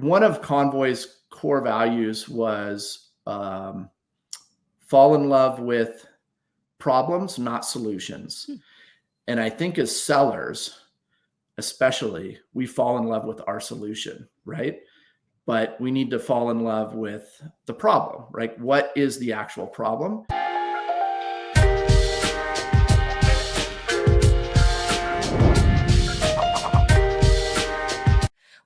one of Convoy's core values was fall in love with problems, not solutions. And I think as sellers, especially, we fall in love with our solution, right? But we need to fall in love with the problem, right? What is the actual problem?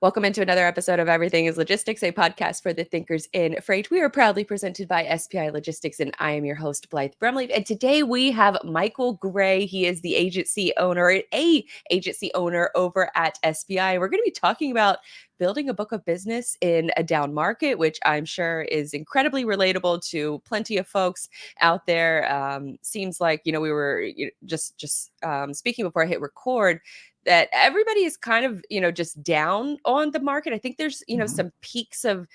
Welcome into another episode of Everything is Logistics, a podcast for the thinkers in freight. We are proudly presented by SPI Logistics, and I am your host, Blythe Brumleve. And today we have Michael Gray. He is the agency owner over at SPI. We're going to be talking about building a book of business in a down market, which I'm sure is incredibly relatable to plenty of folks out there. Seems like, we were just speaking before I hit record, that everybody is kind of, just down on the market. I think there's, some peaks of,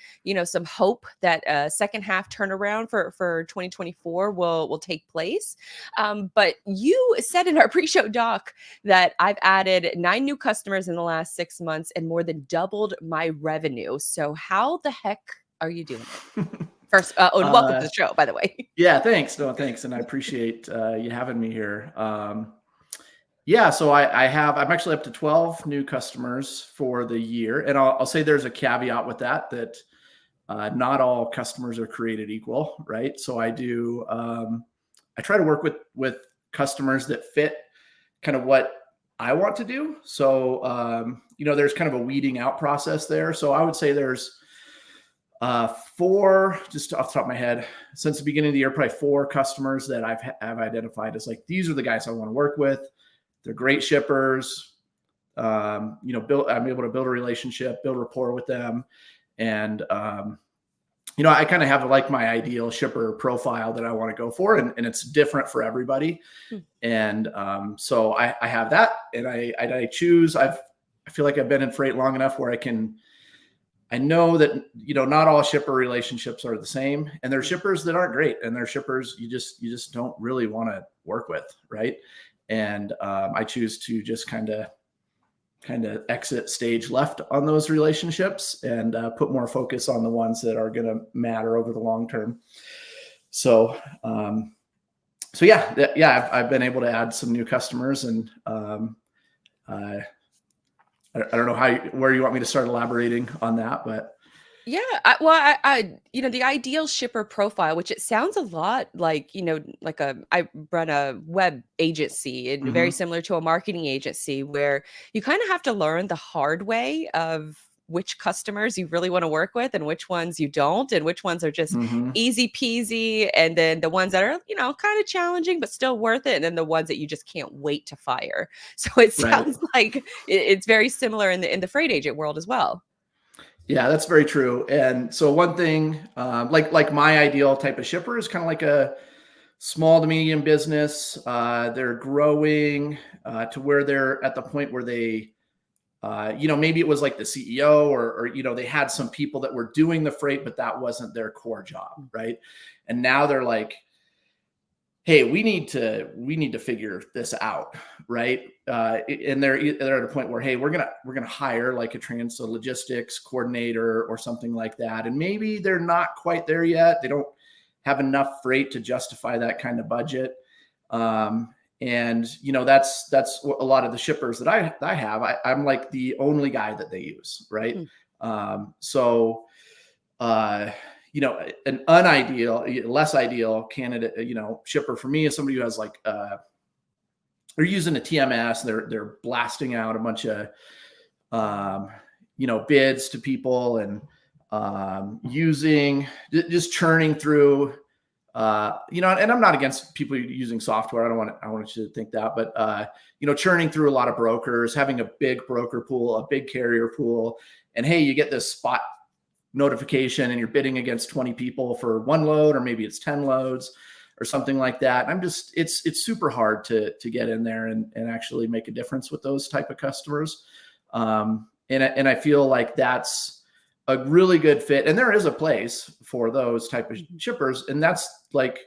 some hope that second half turnaround for 2024 will take place. But you said in our pre-show doc that I've added 9 new customers in the last 6 months and more than doubled my revenue. So how the heck are you doing it? First, and welcome to the show, by the way. Yeah, thanks. No, thanks. And I appreciate you having me here. So I'm actually up to 12 new customers for the year. And I'll say there's a caveat with that not all customers are created equal, right? So I try to work with customers that fit kind of what I want to do. So, there's kind of a weeding out process there. So I would say there's 4, just off the top of my head, since the beginning of the year, probably 4 customers that I've identified as like, these are the guys I want to work with. They're great shippers. I'm able to build a relationship, build rapport with them. And, I kind of have like my ideal shipper profile that I want to go for, and it's different for everybody. And so I have that, and I choose. I feel like I've been in freight long enough where I know that, not all shipper relationships are the same, and there are shippers that aren't great, and there are shippers you just don't really want to work with, right? And I choose to just kind of exit stage left on those relationships and put more focus on the ones that are going to matter over the long term. So, I've been able to add some new customers, and I don't know where you want me to start elaborating on that, but. Yeah, I the ideal shipper profile, which it sounds a lot like, I run a web agency and very similar to a marketing agency, where you kind of have to learn the hard way of which customers you really want to work with and which ones you don't, and which ones are just easy peasy. And then the ones that are, kind of challenging, but still worth it. And then the ones that you just can't wait to fire. So it sounds like it's very similar in the freight agent world as well. Yeah, that's very true. And so one thing, like my ideal type of shipper is kind of like a small to medium business. They're growing to where they're at the point where they, maybe it was like the CEO or they had some people that were doing the freight, but that wasn't their core job, right? And now they're like, hey, we need to figure this out, right? And they're at a point where, hey, we're gonna hire like a logistics coordinator or something like that, and maybe they're not quite there yet. They don't have enough freight to justify that kind of budget, and that's a lot of the shippers that I have. I'm like the only guy that they use, right? An less ideal candidate, shipper for me is somebody who has like, they're using a TMS. They're blasting out a bunch of, bids to people and just churning through, and I'm not against people using software. I don't want you to think that, but, churning through a lot of brokers, having a big broker pool, a big carrier pool, and hey, you get this spot notification and you're bidding against 20 people for 1 load, or maybe it's 10 loads or something like that. It's super hard to get in there and actually make a difference with those type of customers. And I feel like that's a really good fit. And there is a place for those type of shippers. And that's like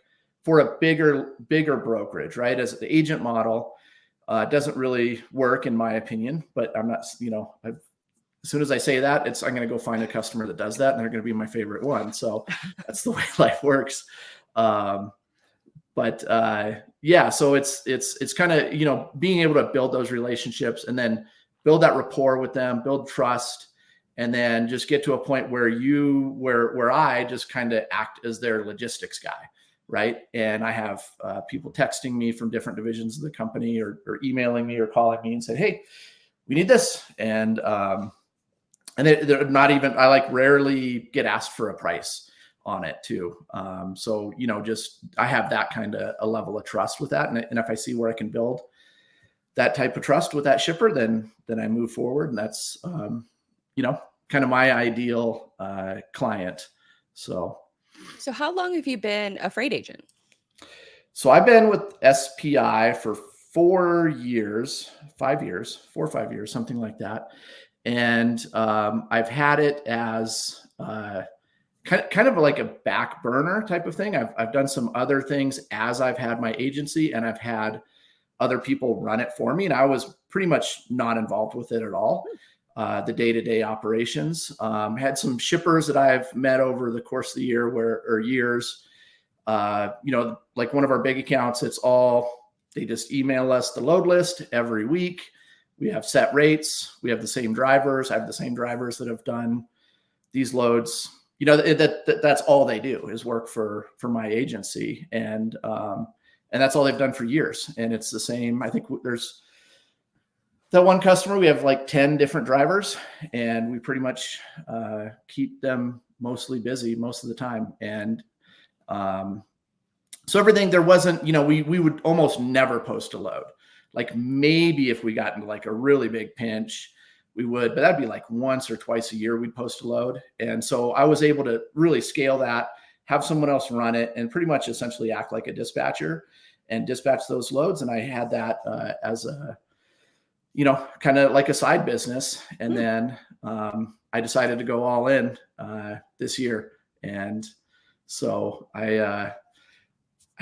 for a bigger brokerage, right? As the agent model doesn't really work in my opinion, but I'm not, I've as soon as I say that, I'm going to go find a customer that does that, and they're going to be my favorite one. So that's the way life works. Yeah, so it's kind of, being able to build those relationships and then build that rapport with them, build trust, and then just get to a point where I just kind of act as their logistics guy. Right. And I have people texting me from different divisions of the company or emailing me or calling me and say, hey, we need this. And they're not even, I rarely get asked for a price on it too. So, I have that kind of a level of trust with that. And if I see where I can build that type of trust with that shipper, then I move forward. And that's, kind of my ideal client. So how long have you been a freight agent? So I've been with SPI for 4 years, 5 years, 4 or 5 years, something like that. And I've had it as kind of like a back burner type of thing. I've done some other things as I've had my agency, and I've had other people run it for me. And I was pretty much not involved with it at all. The day-to-day operations. Had some shippers that I've met over the course of the year or years. Like one of our big accounts, they just email us the load list every week. We have set rates. We have the same drivers. I have the same drivers that have done these loads. That's all they do is work for my agency. And that's all they've done for years. And it's the same. I think there's that one customer, we have like 10 different drivers, and we pretty much keep them mostly busy most of the time. And so everything, there wasn't, we would almost never post a load. Like maybe if we got into like a really big pinch, we would, but that'd be like once or twice a year we'd post a load. And so I was able to really scale that, have someone else run it, and pretty much essentially act like a dispatcher and dispatch those loads. And I had that as a, kind of like a side business. And then I decided to go all in this year. And so I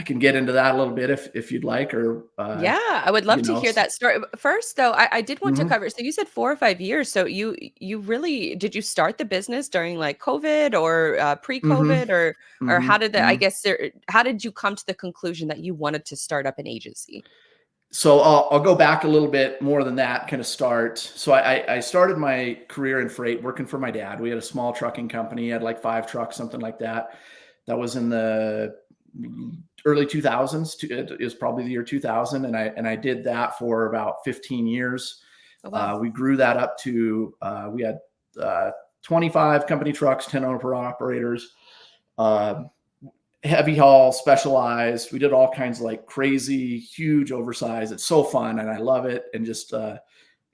can get into that a little bit if you'd like, or yeah, I would love to hear that story. First, though, I did want to cover. So you said 4 or 5 years. So you really did you start the business during like COVID or pre-COVID, or how did that? I guess how did you come to the conclusion that you wanted to start up an agency? So I'll go back a little bit more than that kind of start. So I started my career in freight working for my dad. We had a small trucking company. He had like 5 trucks, something like that. That was in the early 2000s. It was probably the year 2000. And I did that for about 15 years. Oh, wow. We grew that up to, we had 25 company trucks, 10 owner operators, heavy haul, specialized. We did all kinds of like crazy, huge oversize. It's so fun and I love it. And just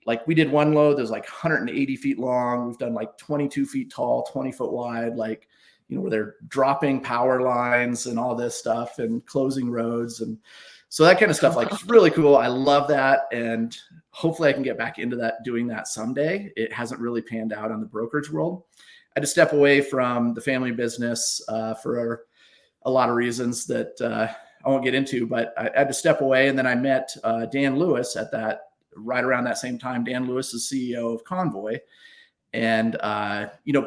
like we did one load that was like 180 feet long. We've done like 22 feet tall, 20 foot wide, like, where they're dropping power lines and all this stuff and closing roads. And so that kind of stuff, like, it's really cool. I love that. And hopefully I can get back into that, doing that someday. It hasn't really panned out on the brokerage world. I had to step away from the family business for a lot of reasons that I won't get into, but I had to step away. And then I met Dan Lewis right around that same time. Dan Lewis is CEO of Convoy. And,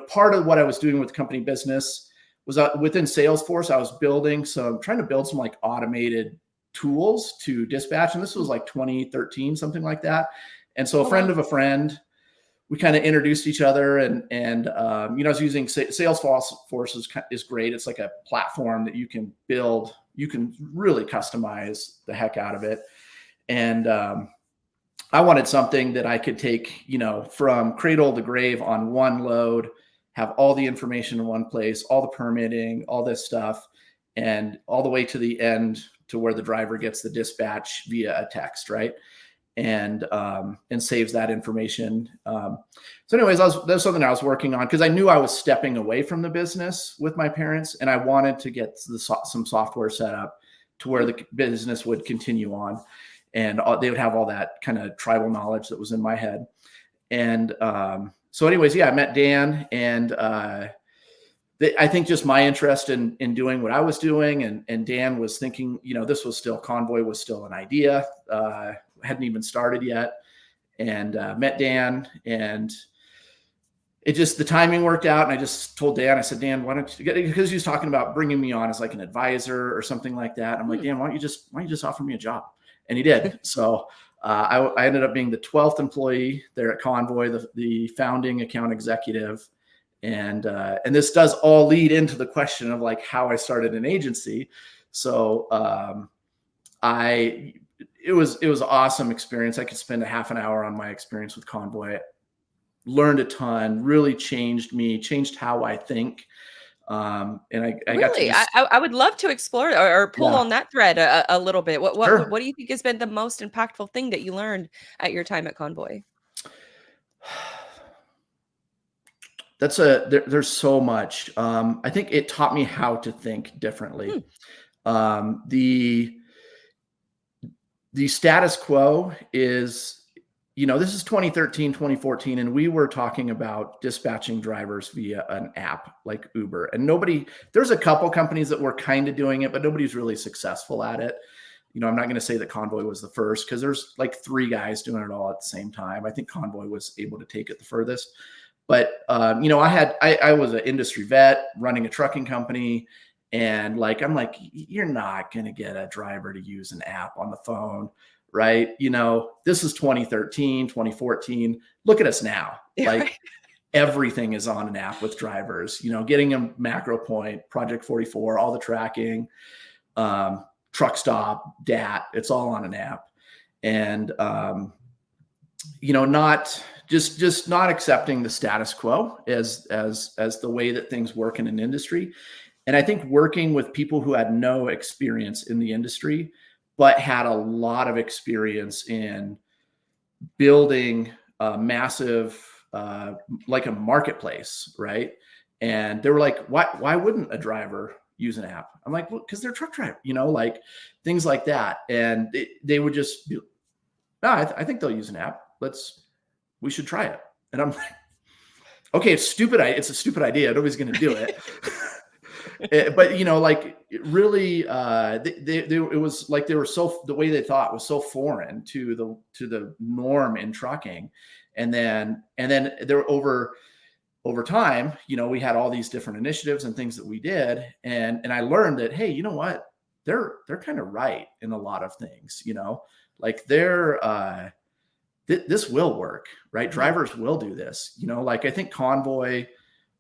part of what I was doing with company business was within Salesforce. I was trying to build some like automated tools to dispatch. And this was like 2013, something like that. And so a friend of a friend, we kind of introduced each other, and I was using Salesforce is great. It's like a platform that you can build. You can really customize the heck out of it. And I wanted something that I could take, from cradle to grave on one load, have all the information in one place, all the permitting, all this stuff, and all the way to the end to where the driver gets the dispatch via a text, right? And saves that information. So anyways, that was something I was working on because I knew I was stepping away from the business with my parents, and I wanted to get some software set up to where the business would continue on, and they would have all that kind of tribal knowledge that was in my head. And so anyways, yeah, I met Dan, and I think just my interest in doing what I was doing, and Dan was thinking, this was still, Convoy was still an idea, hadn't even started yet, and met Dan, and it just, the timing worked out. And I just told Dan, I said, Dan, why don't you get, because he was talking about bringing me on as like an advisor or something like that. I'm like, Dan, why don't you just offer me a job? And he did. So I ended up being the 12th employee there at Convoy, the founding account executive. And this does all lead into the question of like how I started an agency. So it was an awesome experience. I could spend a half an hour on my experience with Convoy. Learned a ton, really changed me, changed how I think. And I Really? got to just, I would love to explore or pull yeah, on that thread a little bit. sure. What do you think has been the most impactful thing that you learned at your time at Convoy? There's so much. I think it taught me how to think differently. The status quo is, this is 2013, 2014, and we were talking about dispatching drivers via an app like Uber. And there's a couple companies that were kind of doing it, but nobody's really successful at it. I'm not going to say that Convoy was the first, because there's like 3 guys doing it all at the same time. I think Convoy was able to take it the furthest. But, I was an industry vet running a trucking company. And like, I'm like, you're not going to get a driver to use an app on the phone, right? This is 2013, 2014. Look at us now. Like everything is on an app with drivers, getting a macro point, Project 44, all the tracking, truck stop, DAT, it's all on an app. And, not just not accepting the status quo as the way that things work in an industry. And I think working with people who had no experience in the industry, but had a lot of experience in building a massive, like a marketplace, right? And they were like, why wouldn't a driver use an app? I'm like, well, because they're a truck driver, like things like that. And they would just be, no, I think they'll use an app. We should try it. And I'm like, okay, it's stupid. It's a stupid idea. Nobody's going to do it. But like really, it was like they were the way they thought was so foreign to the norm in trucking, and then there over time, we had all these different initiatives and things that we did, and I learned that, hey, you know what, they're kind of right in a lot of things, like this will work, right? Drivers will do this, like I think Convoy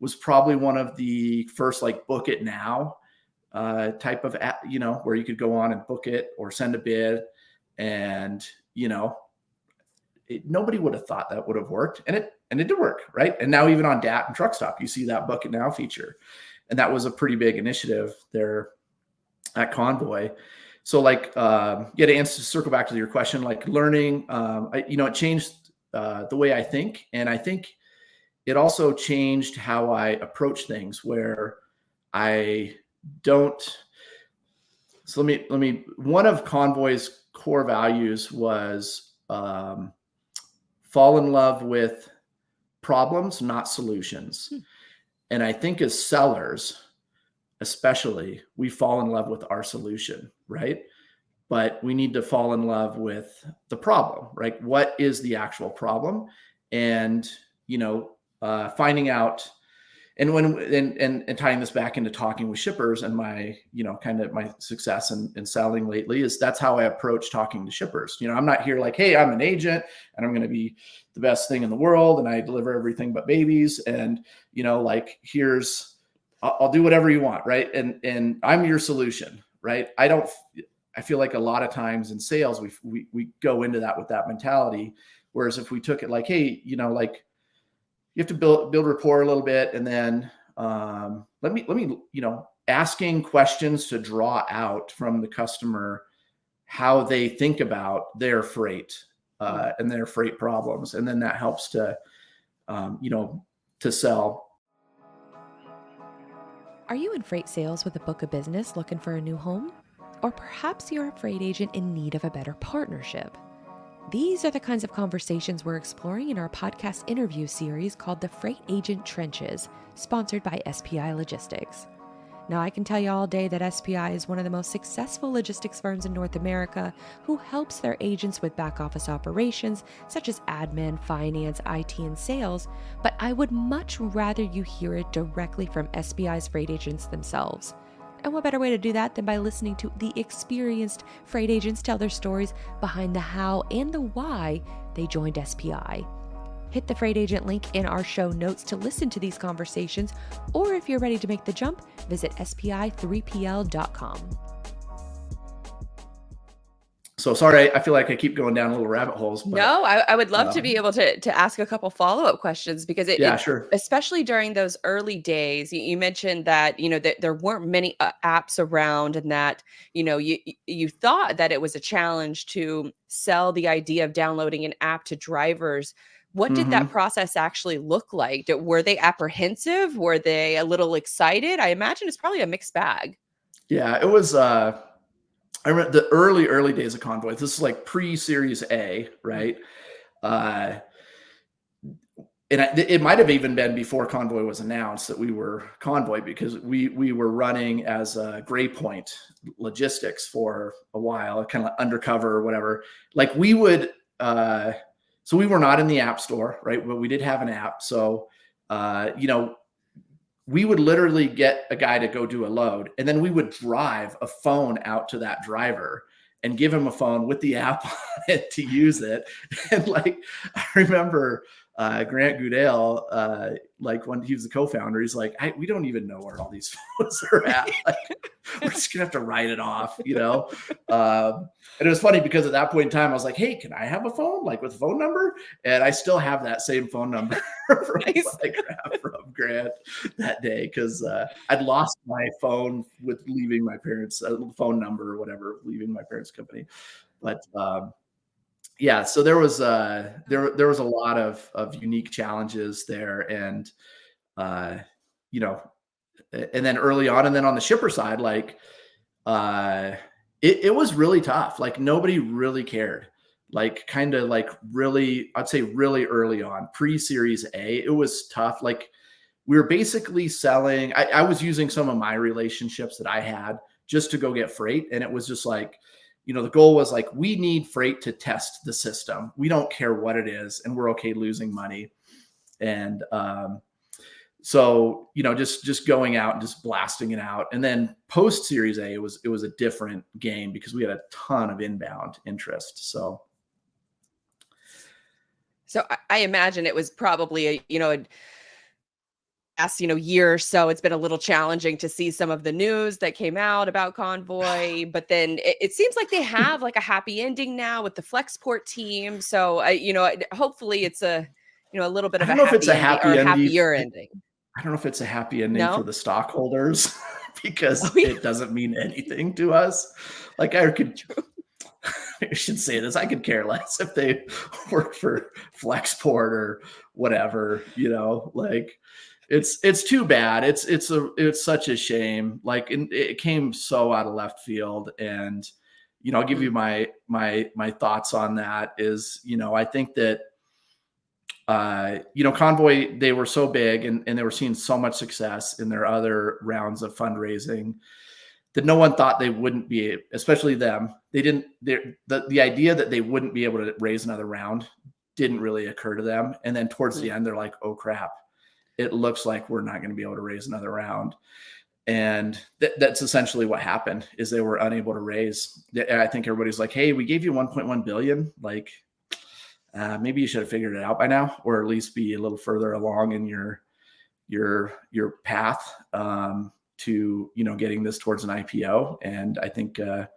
was probably one of the first like book it now type of app, where you could go on and book it or send a bid. And, nobody would have thought that would have worked. And it did work, right? And now even on DAT and Truck Stop, you see that book it now feature. And that was a pretty big initiative there at Convoy. So like, to circle back to your question, like learning, it changed the way I think. And I think it also changed how I approach things, where I don't. So let me. One of Convoy's core values was fall in love with problems, not solutions. And I think as sellers, especially, we fall in love with our solution, right? But we need to fall in love with the problem, right? What is the actual problem? And finding out, and tying this back into talking with shippers, and my, kind of my success in selling lately is that's how I approach talking to shippers. I'm not here like, hey, I'm an agent and I'm going to be the best thing in the world and I deliver everything but babies. And, like, I'll do whatever you want. Right. And I'm your solution. Right. I feel like a lot of times in sales, we go into that with that mentality. Whereas if we took it like, hey, like, you have to build rapport a little bit, and then let me asking questions to draw out from the customer how they think about their freight and their freight problems, and then that helps to to sell. Are you in freight sales with a book of business looking for a new home? Or perhaps you're a freight agent in need of a better partnership? These are the kinds of conversations we're exploring in our podcast interview series called The Freight Agent Trenches, sponsored by SPI Logistics. Now, I can tell you all day that SPI is one of the most successful logistics firms in North America who helps their agents with back office operations such as admin, finance, IT, and sales, but I would much rather you hear it directly from SPI's freight agents themselves. And what better way to do that than by listening to the experienced freight agents tell their stories behind the how and the why they joined SPI. Hit the freight agent link in our show notes to listen to these conversations, or if you're ready to make the jump, visit spi3pl.com. So sorry, I feel like I keep going down little rabbit holes. But, no, I would love to be able to ask a couple follow-up questions, because sure. especially during those early days, you mentioned that, that there weren't many apps around, and that, you thought that it was a challenge to sell the idea of downloading an app to drivers. What did that process actually look like? Were they apprehensive? Were they a little excited? I imagine it's probably a mixed bag. Yeah, it was, I remember the early days of Convoy. This is like pre-Series A, right? And it might have even been before Convoy was announced that we were Convoy, because we were running as Gray Point Logistics for a while, kind of like undercover or whatever. Like we would, so we were not in the app store, right? But we did have an app. So, we would literally get a guy to go do a load, and then we would drive a phone out to that driver and give him a phone with the app on it to use it. And like, I remember Grant Goodale, like when he was the co-founder, he's like, we don't even know where all these phones are at. Like, we're just gonna have to write it off, and it was funny because at that point in time, I was like, hey, can I have a phone, like with a phone number? And I still have that same phone number from, from Grant that day, because I'd lost my phone with leaving my parents' phone number or whatever, leaving my parents' company. But yeah, so there was there was a lot of unique challenges there, and and then early on, and then on the shipper side, like it was really tough. Like nobody really cared. Like kind of like really, I'd say really early on, pre-Series A, it was tough. Like we were basically selling. I was using some of my relationships that I had just to go get freight, and it was just like, the goal was like, we need freight to test the system. We don't care what it is, and we're okay losing money. And so, just going out and just blasting it out. And then post Series A, it was a different game because we had a ton of inbound interest. So I imagine it was probably a last year or so, it's been a little challenging to see some of the news that came out about Convoy, but then it seems like they have like a happy ending now with the Flexport team. So hopefully it's a little bit of a happier ending. I don't know if it's a happy ending for the stockholders because yeah. it doesn't mean anything to us. Like I should say this, I could care less if they work for Flexport or whatever, like it's too bad. It's such a shame. Like it came so out of left field. And, I'll give you my thoughts on that is, I think that, Convoy, they were so big and they were seeing so much success in their other rounds of fundraising that no one thought they wouldn't be, especially them. The idea that they wouldn't be able to raise another round didn't really occur to them. And then towards the end, they're like, oh crap, it looks like we're not going to be able to raise another round. And that's essentially what happened, is they were unable to raise. I think everybody's like, hey, we gave you 1.1 billion. Like, maybe you should have figured it out by now, or at least be a little further along in your path to getting this towards an IPO. And I think they're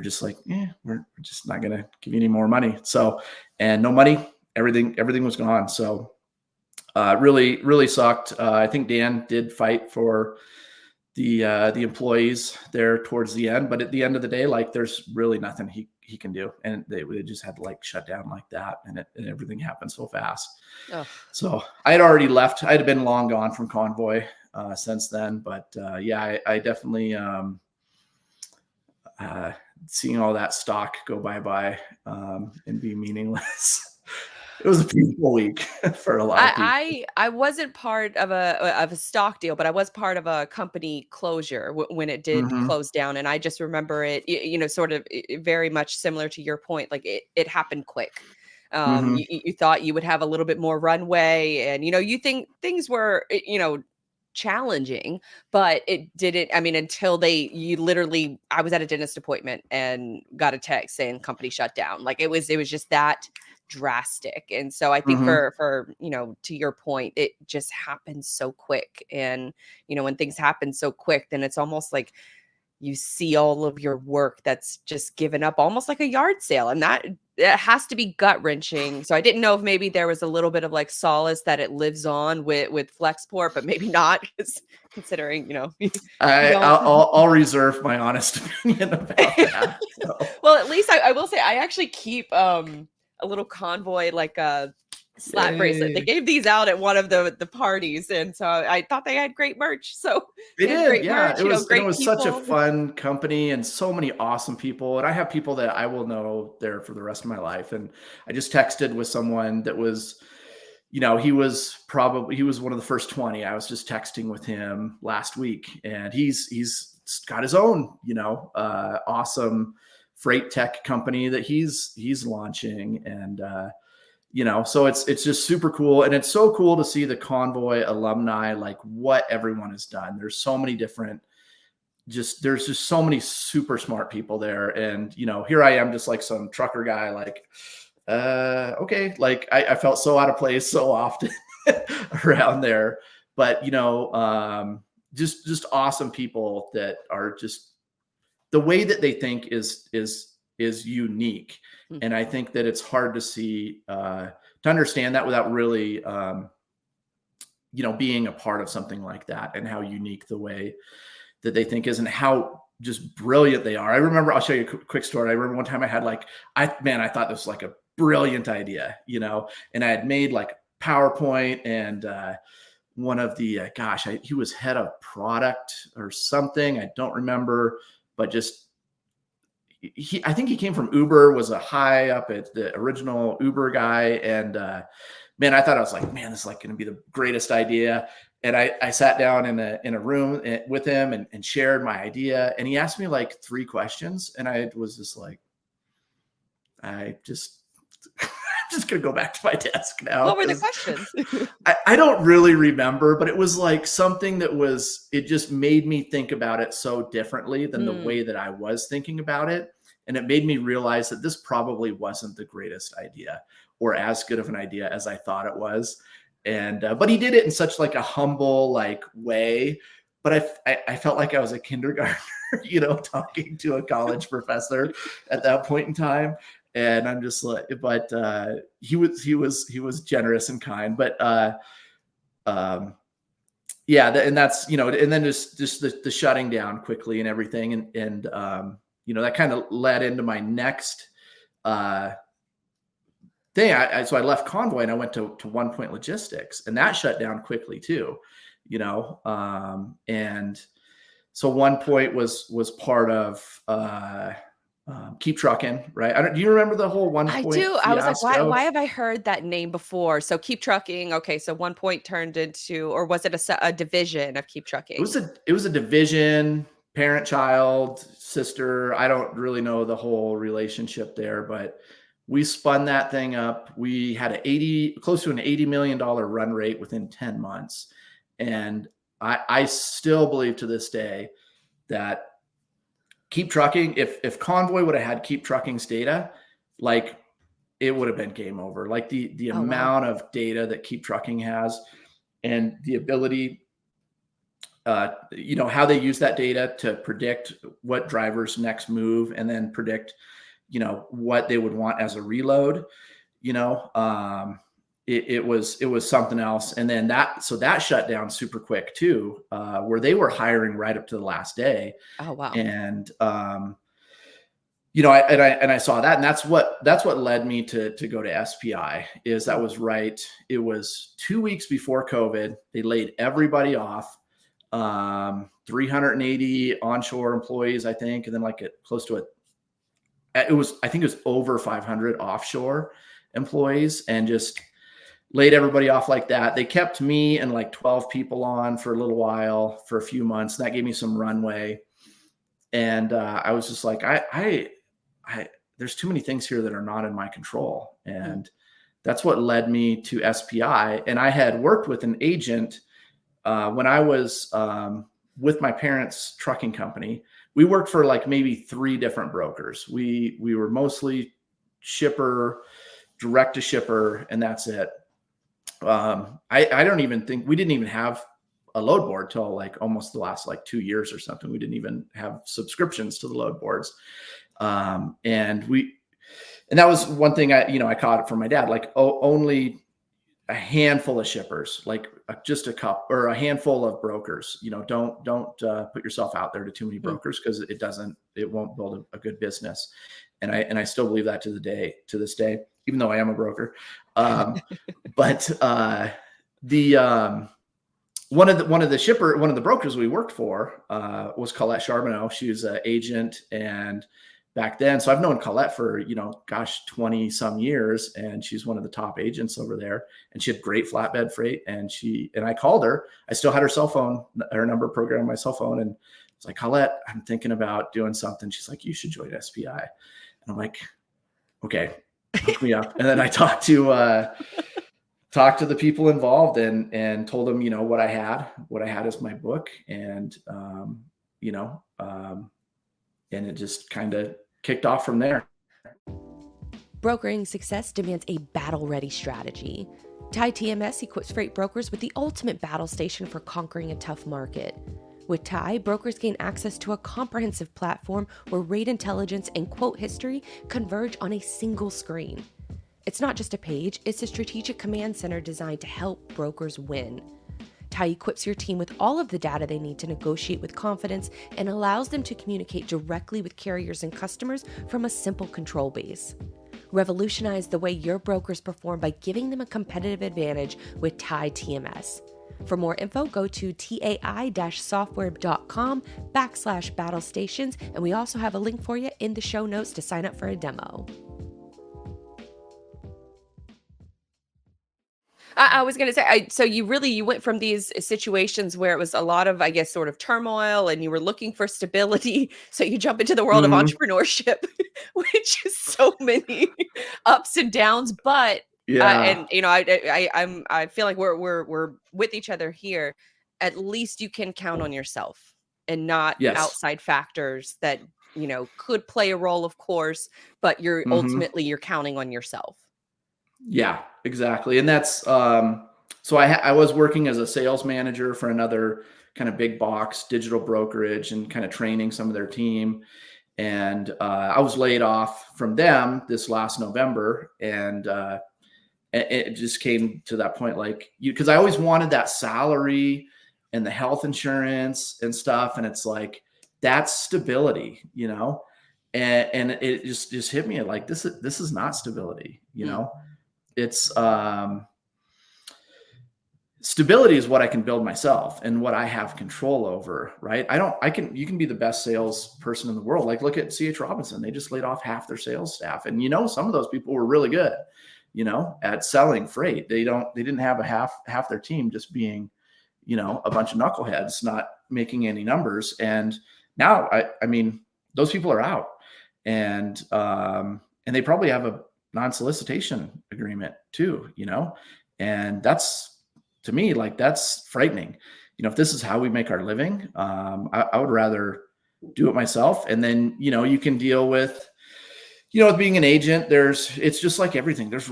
just like, we're just not going to give you any more money. So, and no money, everything was gone. So really, really sucked. I think Dan did fight for the employees there towards the end, but at the end of the day, like there's really nothing he can do. And they just had to like shut down like that. And everything happened so fast. Oh. So I had already left. I'd been long gone from Convoy since then, but yeah, I definitely seeing all that stock go bye-bye and be meaningless. it was a peaceful week for a lot of people. I wasn't part of a stock deal, but I was part of a company closure when it did Hmm. close down, and I just remember it, sort of very much similar to your point. Like it happened quick. Hmm. You thought you would have a little bit more runway, and you think things were challenging, but it didn't. I mean, until you literally, I was at a dentist appointment and got a text saying company shut down. Like it was just that drastic. And so I think Hmm. for to your point, it just happens so quick. And when things happen so quick, then it's almost like you see all of your work that's just given up, almost like a yard sale. And that it has to be gut wrenching. So I didn't know if maybe there was a little bit of like solace that it lives on with Flexport, but maybe not, because considering you don't. I'll reserve my honest opinion about that. So. Well, at least I will say I actually keep a little convoy, like a slap bracelet. They Yay. gave these out at one of the parties, and so I thought they had great merch. So They they had did, great yeah. merch, It great was such a people. fun company and so many awesome people. And I have people that I will know there for the rest of my life. And I just texted with someone that was, he was one of the first 20. I was just texting with him last week, and he's got his own, awesome freight tech company that he's launching. And so it's just super cool. And it's so cool to see the Convoy alumni, like what everyone has done. There's so many different, there's just so many super smart people there. And here I am, just like some trucker guy, like okay, like I felt so out of place so often around there. But just awesome people that are just, the way that they think is unique. And I think that it's hard to see to understand that without really being a part of something like that, and how unique the way that they think is, and how just brilliant they are. I remember, I'll show you a quick story. I remember one time I had I thought this was like a brilliant idea, and I had made like PowerPoint, and one of the he was head of product or something, I don't remember, but just I think he came from Uber, was a high up at the original Uber guy. And man, I thought, I was like, man, this is like going to be the greatest idea. And I sat down in a room with him and shared my idea. And he asked me like 3 questions. And I was just like, I'm just going to go back to my desk now. What were the questions? I don't really remember, but it was like something it just made me think about it so differently than the way that I was thinking about it. And it made me realize that this probably wasn't the greatest idea, or as good of an idea as I thought it was. And, but he did it in such like a humble, like way. But I felt like I was a kindergartner, talking to a college professor at that point in time. And I'm just like, but he was generous and kind. But yeah, and that's, and then just the shutting down quickly and everything, and that kind of led into my next thing. So I left Convoy and I went to One Point Logistics, and that shut down quickly too, and so One Point was part of Keep Trucking, right? Do you remember the whole One I Point do. I was like, why? fiasco? Why have I heard that name before? So Keep Trucking. Okay, so One Point turned into, or was it a division of Keep Trucking? It was a division, parent, child, sister. I don't really know the whole relationship there, but we spun that thing up. We had close to an $80 million run rate within 10 months. And I still believe to this day that Keep Trucking, if Convoy would have had Keep Trucking's data, like it would have been game over. Like the Oh, wow. amount of data that Keep Trucking has, and the ability, how they use that data to predict what drivers next move, and then predict, what they would want as a reload, it was something else. And then that shut down super quick too, where they were hiring right up to the last day. Oh, wow. And, I saw that, and that's what led me to go to SPI. That was right. It was 2 weeks before COVID. They laid everybody off, 380 onshore employees, I think. And then like close to I think it was over 500 offshore. employees and just laid everybody off like that. They kept me and like 12 people on for a little while, for a few months. That gave me some runway. And I was just like, I there's too many things here that are not in my control. And that's what led me to SPI. And I had worked with an agent when I was with my parents' trucking company. We worked for like maybe 3 different brokers. We were mostly shipper, direct to shipper, and that's it. I don't even think we didn't even have a load board till like almost the last like 2 years or something. We didn't even have subscriptions to the load boards. And that was one thing I caught it from my dad, like, only a handful of shippers, like just a couple or a handful of brokers. Don't put yourself out there to too many brokers, because it won't build a good business. And I still believe that to this day, even though I am a broker. But one of the brokers we worked for was Colette Charbonneau. She was an agent, and back then, so I've known Colette for 20 some years, and she's one of the top agents over there. And she had great flatbed freight. And I called her. I still had her cell phone, her number programmed on my cell phone, and it's like, Colette, I'm thinking about doing something. She's like, you should join SPI. And I'm like, okay, hook me up. And then I talked to the people involved and told them, what I had as my book. And, and it just kind of kicked off from there. Brokering success demands a battle-ready strategy. TIE TMS equips freight brokers with the ultimate battle station for conquering a tough market. With TIE, brokers gain access to a comprehensive platform where rate intelligence and quote history converge on a single screen. It's not just a page, it's a strategic command center designed to help brokers win. TIE equips your team with all of the data they need to negotiate with confidence and allows them to communicate directly with carriers and customers from a simple control base. Revolutionize the way your brokers perform by giving them a competitive advantage with TIE TMS. For more info, go to tai-software.com/battle stations, and we also have a link for you in the show notes to sign up for a demo. I was going to say, so you went from these situations where it was a lot of, I guess, sort of turmoil, and you were looking for stability. So you jump into the world of entrepreneurship, which is so many ups and downs. But and I feel like we're with each other here. At least you can count on yourself and not outside factors that could play a role, of course. But you're ultimately counting on yourself. Yeah, exactly. And that's, so I was working as a sales manager for another kind of big box digital brokerage and kind of training some of their team. And I was laid off from them this last November. And it just came to that point, like, because I always wanted that salary and the health insurance and stuff. And it's like, that's stability, and it just hit me like, this is not stability, It's stability is what I can build myself and what I have control over, right? You can be the best salesperson in the world. Like, look at C.H. Robinson. They just laid off half their sales staff. And, some of those people were really good, at selling freight. They didn't have half their team just being, a bunch of knuckleheads, not making any numbers. And now, I mean, those people are out, and they probably have a non-solicitation agreement too, and that's, to me, like, that's frightening. If this is how we make our living, I would rather do it myself. And then, you can deal with, with being an agent, it's just like everything. There's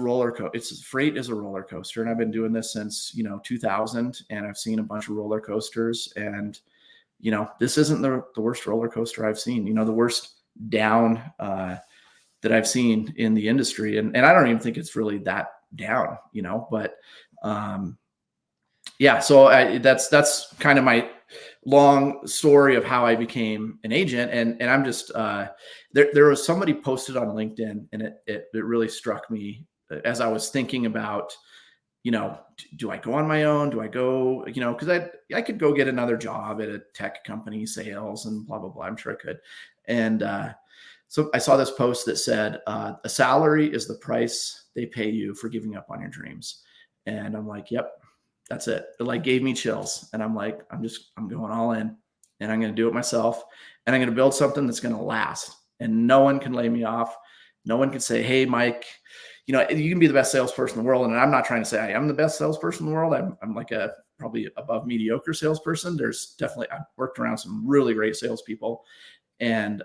freight is a roller coaster. And I've been doing this since, 2000, and I've seen a bunch of roller coasters, and, this isn't the worst roller coaster I've seen, the worst down, that I've seen in the industry. And I don't even think it's really that down, but so that's kind of my long story of how I became an agent. And I'm just, there was somebody posted on LinkedIn, and it really struck me as I was thinking about, do I go on my own? Do I go, cause I could go get another job at a tech company, sales and blah, blah, blah. I'm sure I could. And, So I saw this post that said, a salary is the price they pay you for giving up on your dreams. And I'm like, yep, that's it. It like gave me chills. And I'm like, I'm going all in, and I'm going to do it myself. And I'm going to build something that's going to last, and no one can lay me off. No one can say, hey, Mike, you can be the best salesperson in the world. And I'm not trying to say I am the best salesperson in the world. I'm like a probably above mediocre salesperson. I've worked around some really great salespeople, and,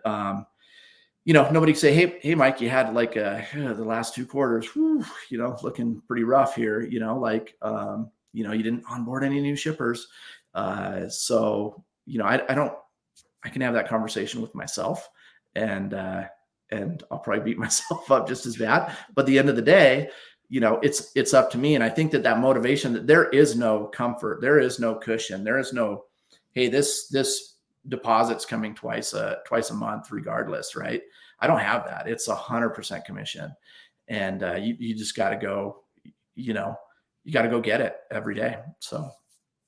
nobody can say, hey, Mike, you had like the last 2 quarters, looking pretty rough here, you didn't onboard any new shippers. So, I can have that conversation with myself, and I'll probably beat myself up just as bad. But at the end of the day, it's up to me. And I think that motivation, that there is no comfort, there is no cushion, there is no, hey, this deposit's coming twice a month regardless, right? I don't have that. It's 100% commission. And you just got to go, you got to go get it every day. So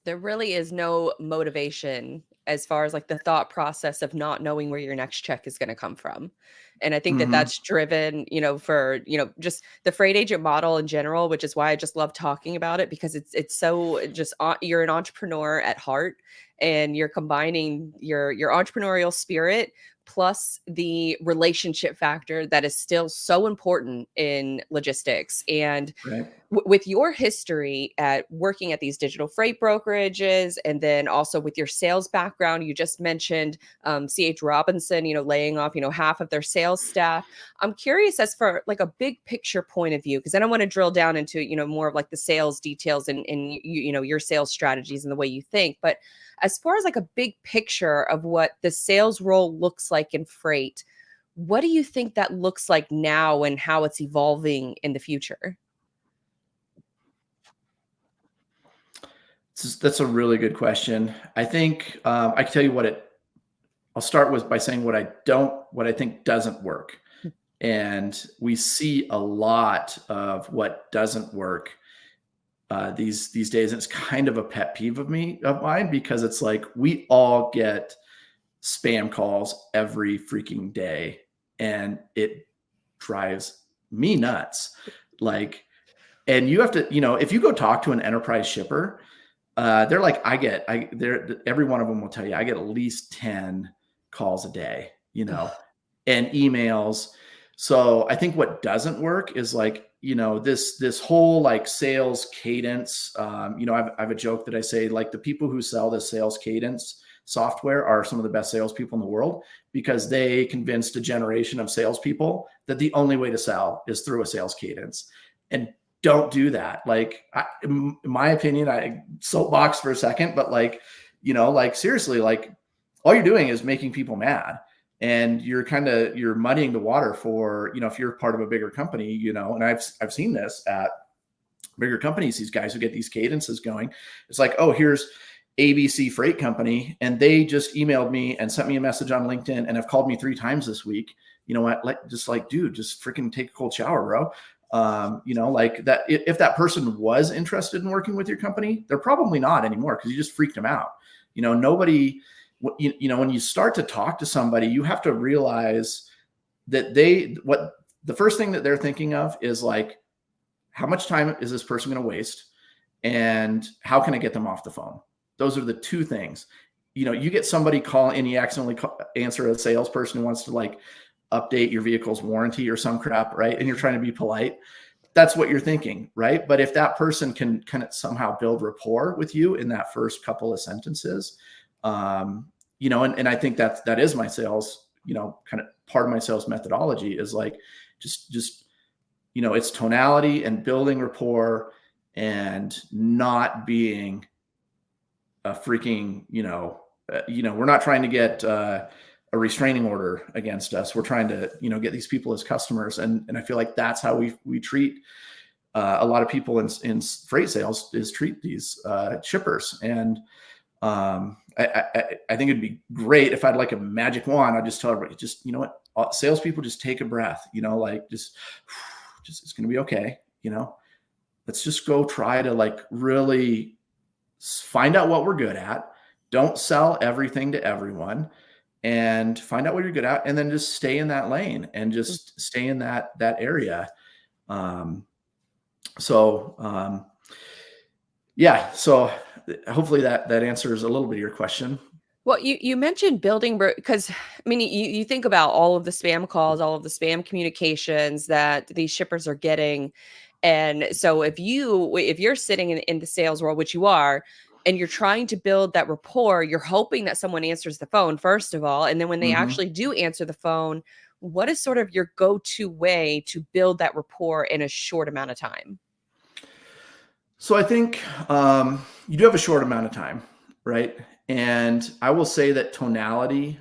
there really is no motivation as far as like the thought process of not knowing where your next check is going to come from. And I think that that's driven, for, just the freight agent model in general, which is why I just love talking about it, because it's so just, you're an entrepreneur at heart, and you're combining your entrepreneurial spirit plus the relationship factor that is still so important in logistics. And right. With your history at working at these digital freight brokerages, and then also with your sales background, you just mentioned C.H. Robinson, laying off, half of their sales staff. I'm curious, as for like a big picture point of view, because then I want to drill down into, more of like the sales details and your sales strategies and the way you think. But as far as like a big picture of what the sales role looks like in freight, what do you think that looks like now and how it's evolving in the future? That's a really good question. I think I can tell you I'll start by saying what I think doesn't work. And we see a lot of what doesn't work these days. And it's kind of a pet peeve of mine, because it's like, we all get spam calls every freaking day, and it drives me nuts. Like, and you have to, if you go talk to an enterprise shipper, they're like, every one of them will tell you, I get at least 10 calls a day, and emails. So I think what doesn't work is like, this whole like sales cadence. I have a joke that I say, like, the people who sell this sales cadence software are some of the best salespeople in the world, because they convinced a generation of salespeople that the only way to sell is through a sales cadence. And don't do that. Like, in my opinion, I soapbox for a second, but like, seriously, like, all you're doing is making people mad, and you're muddying the water for, if you're part of a bigger company, and I've seen this at bigger companies, these guys who get these cadences going. It's like, oh, here's ABC Freight Company, and they just emailed me and sent me a message on LinkedIn and have called me 3 times this week. You know what? Like, dude, just freaking take a cold shower, bro. Like that, if that person was interested in working with your company, they're probably not anymore, because you just freaked them out. Nobody, when you start to talk to somebody, you have to realize that the first thing that they're thinking of is like, how much time is this person going to waste, and how can I get them off the phone? Those are the 2 things. You get somebody call and you accidentally answer a salesperson who wants to like update your vehicle's warranty or some crap, right? And you're trying to be polite. That's what you're thinking, right? But if that person can kind of somehow build rapport with you in that first couple of sentences, and I think that is my sales, kind of part of my sales methodology is like, just it's tonality and building rapport, and not being a freaking, we're not trying to get a restraining order against us. We're trying to, get these people as customers. And I feel like that's how we treat a lot of people in freight sales, is treat these shippers. And I think it'd be great if I had like a magic wand. I'd just tell everybody, just, salespeople, just take a breath, like just it's going to be okay. Let's just go try to like really find out what we're good at. Don't sell everything to everyone. and find out what you're good at, and then just stay in that lane and just stay in that area. Yeah, so hopefully that answers a little bit of your question. Well, you mentioned building, because I mean, you think about all of the spam calls, all of the spam communications that these shippers are getting. And so if you're sitting in the sales world, which you are, and you're trying to build that rapport, you're hoping that someone answers the phone, first of all. And then when they actually do answer the phone, what is sort of your go-to way to build that rapport in a short amount of time? So I think you do have a short amount of time, right? And I will say that tonality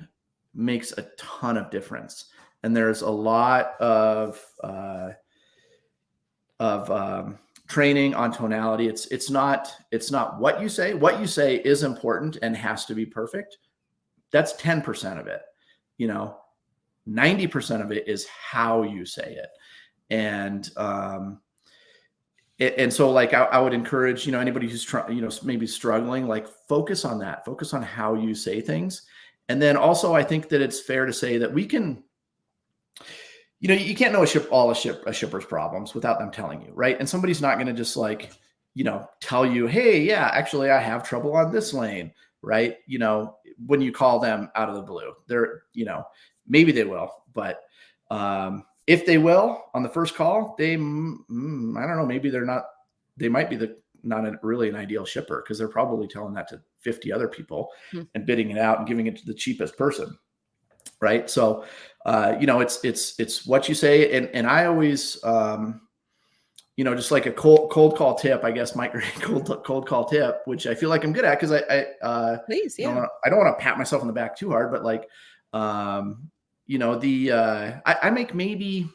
makes a ton of difference. And there's a lot of training on tonality. It's not what you say. What you say is important and has to be perfect. That's 10% of it. 90% of it is how you say it. And so like I would encourage, anybody who's maybe struggling, like focus on that, focus on how you say things. And then also I think that it's fair to say that we can, you can't know a shipper's problems without them telling you, right? And somebody's not going to just like, tell you, hey, yeah, actually I have trouble on this lane, right? When you call them out of the blue, they're, maybe they will, but if they will on the first call, I don't know, maybe they might be not really an ideal shipper, because they're probably telling that to 50 other people and bidding it out and giving it to the cheapest person. Right. So, it's what you say. And I always, just like a cold call tip, I guess, Mike, cold call tip, which I feel like I'm good at, because Please, yeah. I don't want to pat myself on the back too hard, but like, I make maybe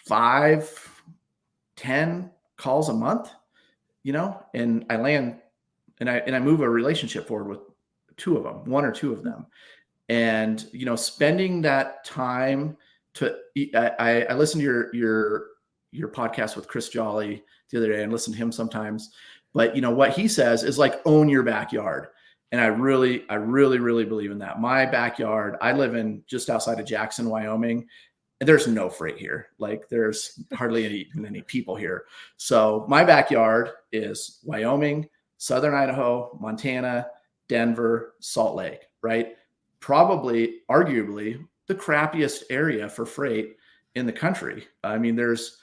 5-10 calls a month, and I land and I move a relationship forward with one or two of them. And, spending that time I listened to your podcast with Chris Jolly the other day, and listen to him sometimes, but what he says is like, own your backyard. And I really believe in that. My backyard, I live in just outside of Jackson, Wyoming, and there's no freight here. Like there's hardly any people here. So my backyard is Wyoming, Southern Idaho, Montana, Denver, Salt Lake, right? Probably, arguably, the crappiest area for freight in the country. I mean, there's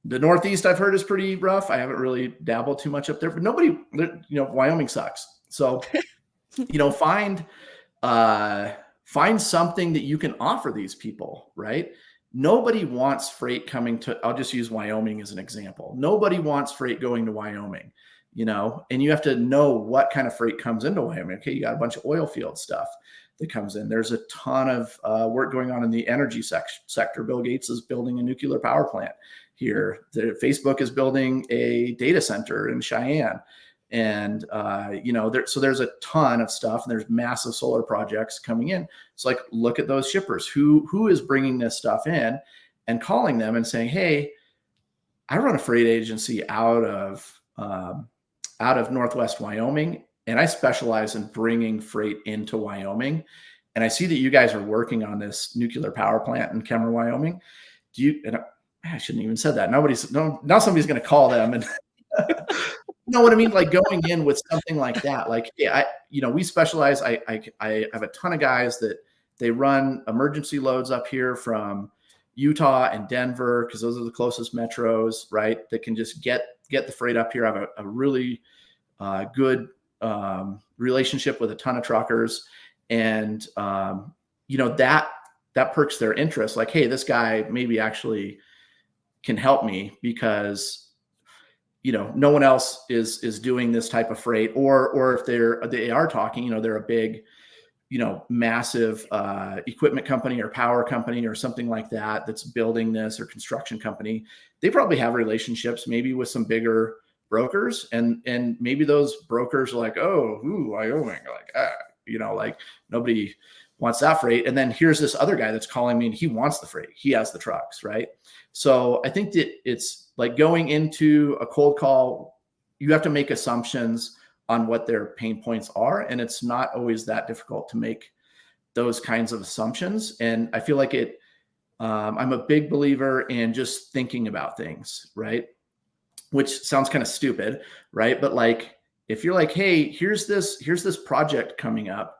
the Northeast, I've heard, is pretty rough. I haven't really dabbled too much up there, but Wyoming sucks. So, find something that you can offer these people, right? Nobody wants freight coming to, I'll just use Wyoming as an example. Nobody wants freight going to Wyoming, and you have to know what kind of freight comes into Wyoming. Okay, you got a bunch of oil field stuff that comes in. There's a ton of work going on in the energy sector. Bill Gates is building a nuclear power plant here. Facebook is building a data center in Cheyenne. And, so there's a ton of stuff, and there's massive solar projects coming in. It's like, look at those shippers who is bringing this stuff in, and calling them and saying, hey, I run a freight agency out of Northwest Wyoming, and I specialize in bringing freight into Wyoming. And I see that you guys are working on this nuclear power plant in Kemmer, Wyoming. And I shouldn't even said that. Now somebody's going to call them and you know what I mean? Like going in with something like that, like, yeah, we specialize. I have a ton of guys that they run emergency loads up here from Utah and Denver, because those are the closest metros, right? That can just get the freight up here. I have a really good relationship with a ton of truckers, and that perks their interest. Like, hey, this guy maybe actually can help me, because no one else is doing this type of freight, or if they are talking, they're a big, massive equipment company or power company or something like that that's building this, or construction company. They probably have relationships maybe with some bigger brokers, and maybe those brokers are like, oh, Wyoming, like nobody wants that freight. And then here's this other guy that's calling me, and he wants the freight. He has the trucks, right? So I think that it's like going into a cold call, you have to make assumptions on what their pain points are. And it's not always that difficult to make those kinds of assumptions. And I feel like I'm a big believer in just thinking about things, right? Which sounds kind of stupid, right? But like, if you're like, hey, here's this project coming up,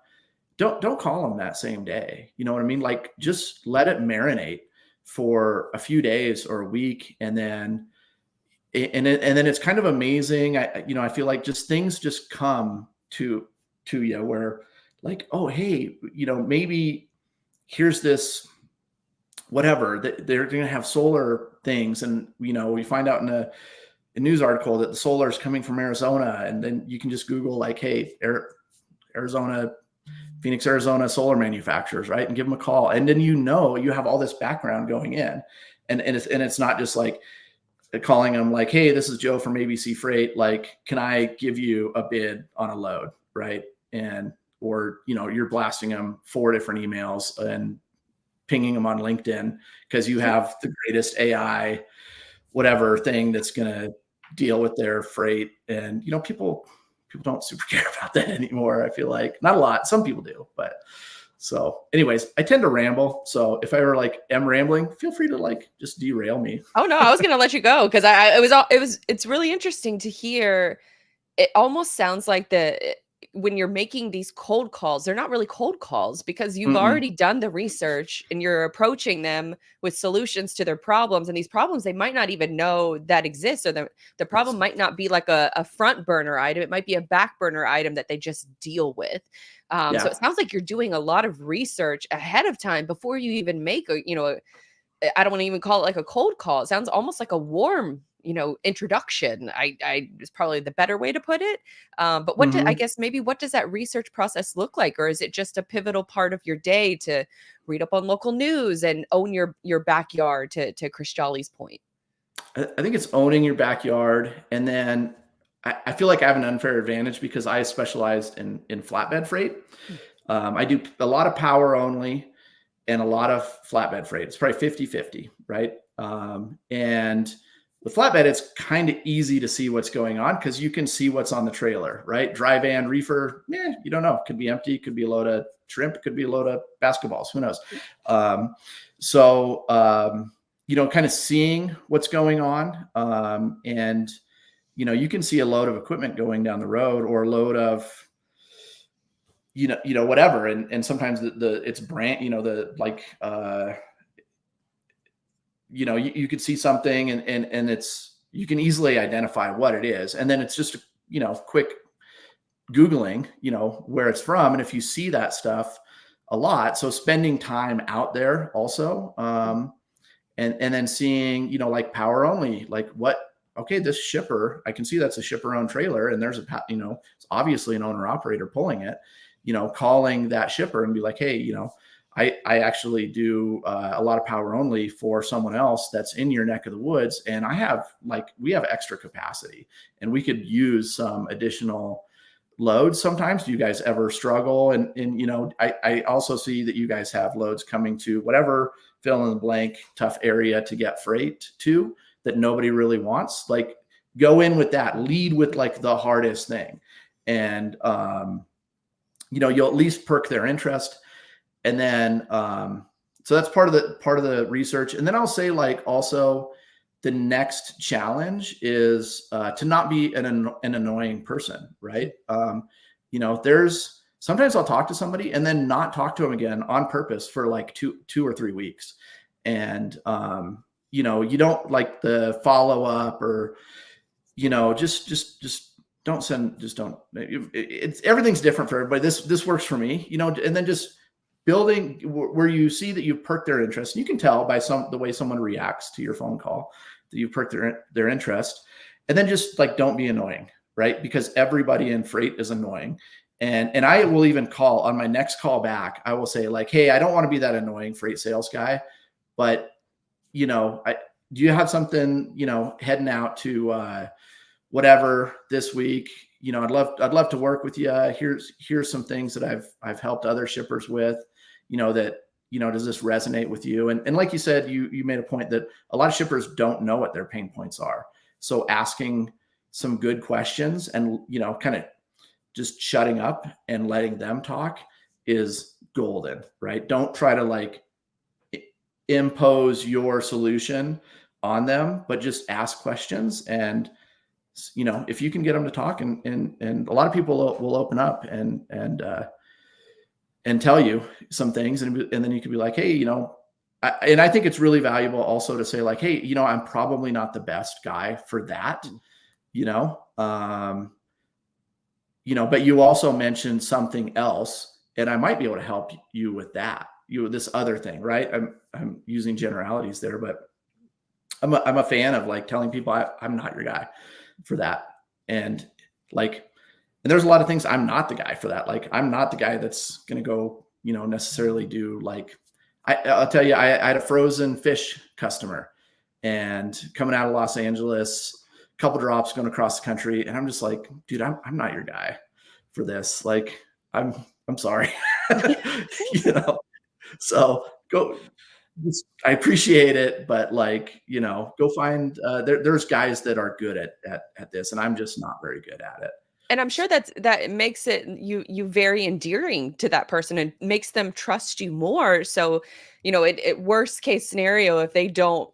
don't call them that same day. You know what I mean? Like, just let it marinate for a few days or a week, and then it's kind of amazing. I feel like just things just come to you where like, oh, hey, maybe here's this whatever that they're going to have solar things, and we find out in a news article that the solar is coming from Arizona, and then you can just Google like, hey, Phoenix, Arizona solar manufacturers, right? And give them a call. And then you have all this background going in. And it's not just like calling them like, hey, this is Joe from ABC Freight. Like, can I give you a bid on a load, right? Or you're blasting them 4 different emails and pinging them on LinkedIn because you have the greatest AI, whatever thing that's going to deal with their freight. And, people don't super care about that anymore. I feel like not a lot. Some people do, but so anyways, I tend to ramble. So if I ever am rambling, feel free to just derail me. Oh no, I was going to let you go. Cause it's really interesting to hear. It almost sounds like when you're making these cold calls, they're not really cold calls because you've already done the research and you're approaching them with solutions to their problems. And these problems, they might not even know that exists, or the problem might not be like a front burner item. It might be a back burner item that they just deal with. So it sounds like you're doing a lot of research ahead of time before you even make I don't want to even call it like a cold call. It sounds almost like a warm introduction. I is probably the better way to put it. But what does that research process look like? Or is it just a pivotal part of your day to read up on local news and own your backyard, to Chris Jolly's point? I think it's owning your backyard. And then I feel like I have an unfair advantage because I specialized in flatbed freight. I do a lot of power only and a lot of flatbed freight. It's probably 50-50, right? And with flatbed, it's kind of easy to see what's going on because you can see what's on the trailer, right? Dry van, reefer, you don't know. It could be empty. It could be a load of shrimp. It could be a load of basketballs. Who knows? Kind of seeing what's going on. And you can see a load of equipment going down the road or a load of, whatever. And sometimes it's brand, you could see something and you can easily identify what it is. And then it's just, quick Googling, where it's from. And if you see that stuff a lot, so spending time out there also, and then seeing, like power only, like okay, this shipper, I can see that's a shipper owned trailer and there's it's obviously an owner operator pulling it, calling that shipper and be like, hey, I actually do a lot of power only for someone else that's in your neck of the woods. And we have extra capacity and we could use some additional loads. Sometimes do you guys ever struggle? And I also see that you guys have loads coming to whatever fill in the blank tough area to get freight to that nobody really wants. Like, go in with that, lead with the hardest thing. And, you'll at least perk their interest. And then, so that's part of the research. And then I'll say also the next challenge is to not be an annoying person, right? There's sometimes I'll talk to somebody and then not talk to them again on purpose for two or 3 weeks. And, you don't like the follow up or, just don't send, it's everything's different for everybody. This works for me, and then just building where you see that you've perked their interest. And you can tell by the way someone reacts to your phone call that you've perked their interest. And then just don't be annoying, right? Because everybody in freight is annoying. And I will even call on my next call back. I will say hey, I don't want to be that annoying freight sales guy, but do you have something, heading out to whatever this week? I'd love to work with you. Here's some things that I've helped other shippers with, that, does this resonate with you? And like you said, you made a point that a lot of shippers don't know what their pain points are. So asking some good questions and, kind of just shutting up and letting them talk is golden, right? Don't try to like impose your solution on them, but just ask questions. And, if you can get them to talk, and a lot of people will open up and tell you some things. And then you could be like, hey, and I think it's really valuable also to say like, hey, I'm probably not the best guy for that, but you also mentioned something else, and I might be able to help you with that, this other thing, right? I'm using generalities there, but I'm a fan of like telling people I'm not your guy for that. And there's a lot of things I'm not the guy for that. Like, I'm not the guy that's going to go, necessarily do like, I'll tell you, I had a frozen fish customer, and coming out of Los Angeles, a couple drops going across the country. And I'm just like, dude, I'm not your guy for this. Like, I'm sorry, so go. I appreciate it, but like, go find, there's guys that are good at this, and I'm just not very good at it. And I'm sure that makes it you very endearing to that person and makes them trust you more. So, it worst case scenario, if they don't,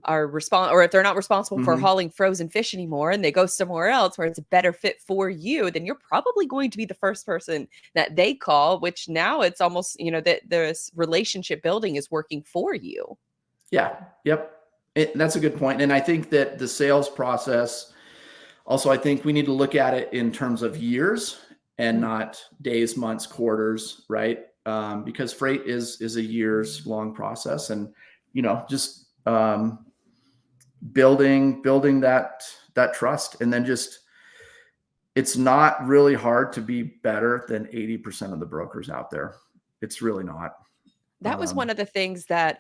or if they're not responsible for hauling frozen fish anymore and they go somewhere else where it's a better fit for you, then you're probably going to be the first person that they call, which now it's almost, that this relationship building is working for you. Yeah. Yep. That's a good point. And I think that the sales process, also, I think we need to look at it in terms of years and not days, months, quarters, right? Because freight is a years long process, and just building that trust, and then it's not really hard to be better than 80% of the brokers out there. It's really not. That was one of the things that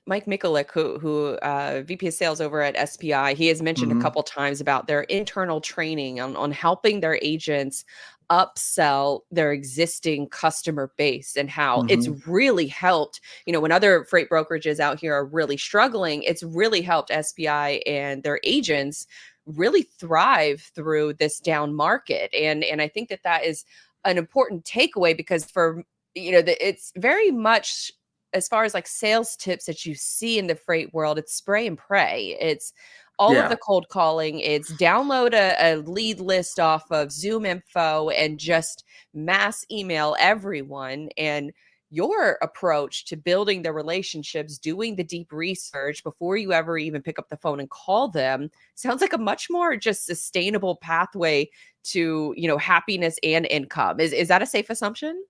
Mike Mikulik, who VP of Sales over at SPI, he has mentioned a couple times about their internal training on helping their agents upsell their existing customer base, and how it's really helped. When other freight brokerages out here are really struggling, it's really helped SPI and their agents really thrive through this down market. And I think that is an important takeaway, because for it's very much, as far as like sales tips that you see in the freight world, it's spray and pray. It's all of the cold calling. It's download a lead list off of Zoom info and just mass email everyone. And your approach to building the relationships, doing the deep research before you ever even pick up the phone and call them, sounds like a much more just sustainable pathway to, happiness and income. Is that a safe assumption?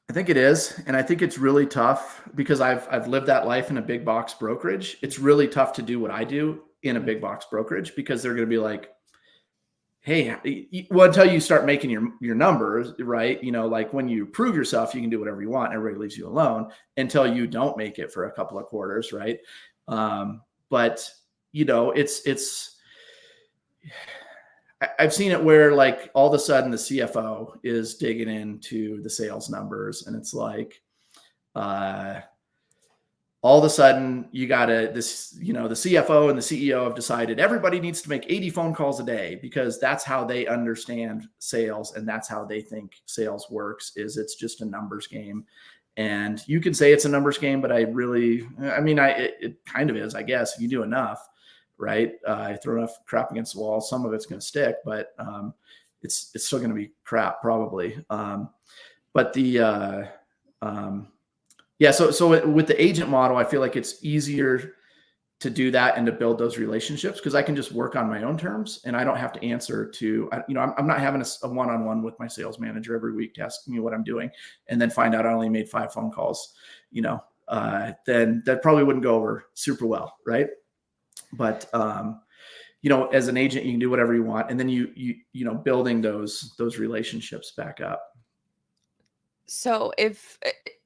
I think it is. And I think it's really tough because I've lived that life in a big box brokerage. It's really tough to do what I do in a big box brokerage, because they're going to be like, hey, well, until you start making your numbers, right? Like when you prove yourself, you can do whatever you want. Everybody leaves you alone until you don't make it for a couple of quarters. Right. But I've seen it where like all of a sudden the CFO is digging into the sales numbers, and it's like, all of a sudden you got the CFO and the CEO have decided everybody needs to make 80 phone calls a day, because that's how they understand sales. And that's how they think sales works, is it's just a numbers game. And you can say it's a numbers game, but it kind of is, I guess, if you do enough. Right. I throw enough crap against the wall, some of it's going to stick, but it's still going to be crap probably. But the, so with the agent model, I feel like it's easier to do that and to build those relationships, because I can just work on my own terms, and I don't have to answer to, I'm not having a one-on-one with my sales manager every week to ask me what I'm doing and then find out I only made 5 phone calls, then that probably wouldn't go over super well. Right. But, as an agent, you can do whatever you want. And then building those relationships back up. So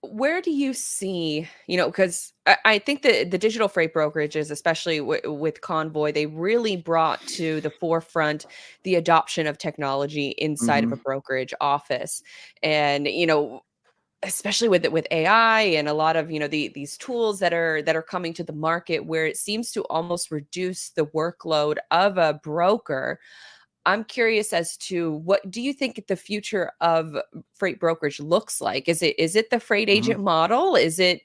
where do you see, because I think that the digital freight brokerages, especially with Convoy, they really brought to the forefront the adoption of technology inside of a brokerage office. And, especially with AI and a lot of, these tools that are coming to the market, where it seems to almost reduce the workload of a broker. I'm curious as to what do you think the future of freight brokerage looks like? Is it the freight agent Mhm. model? Is it,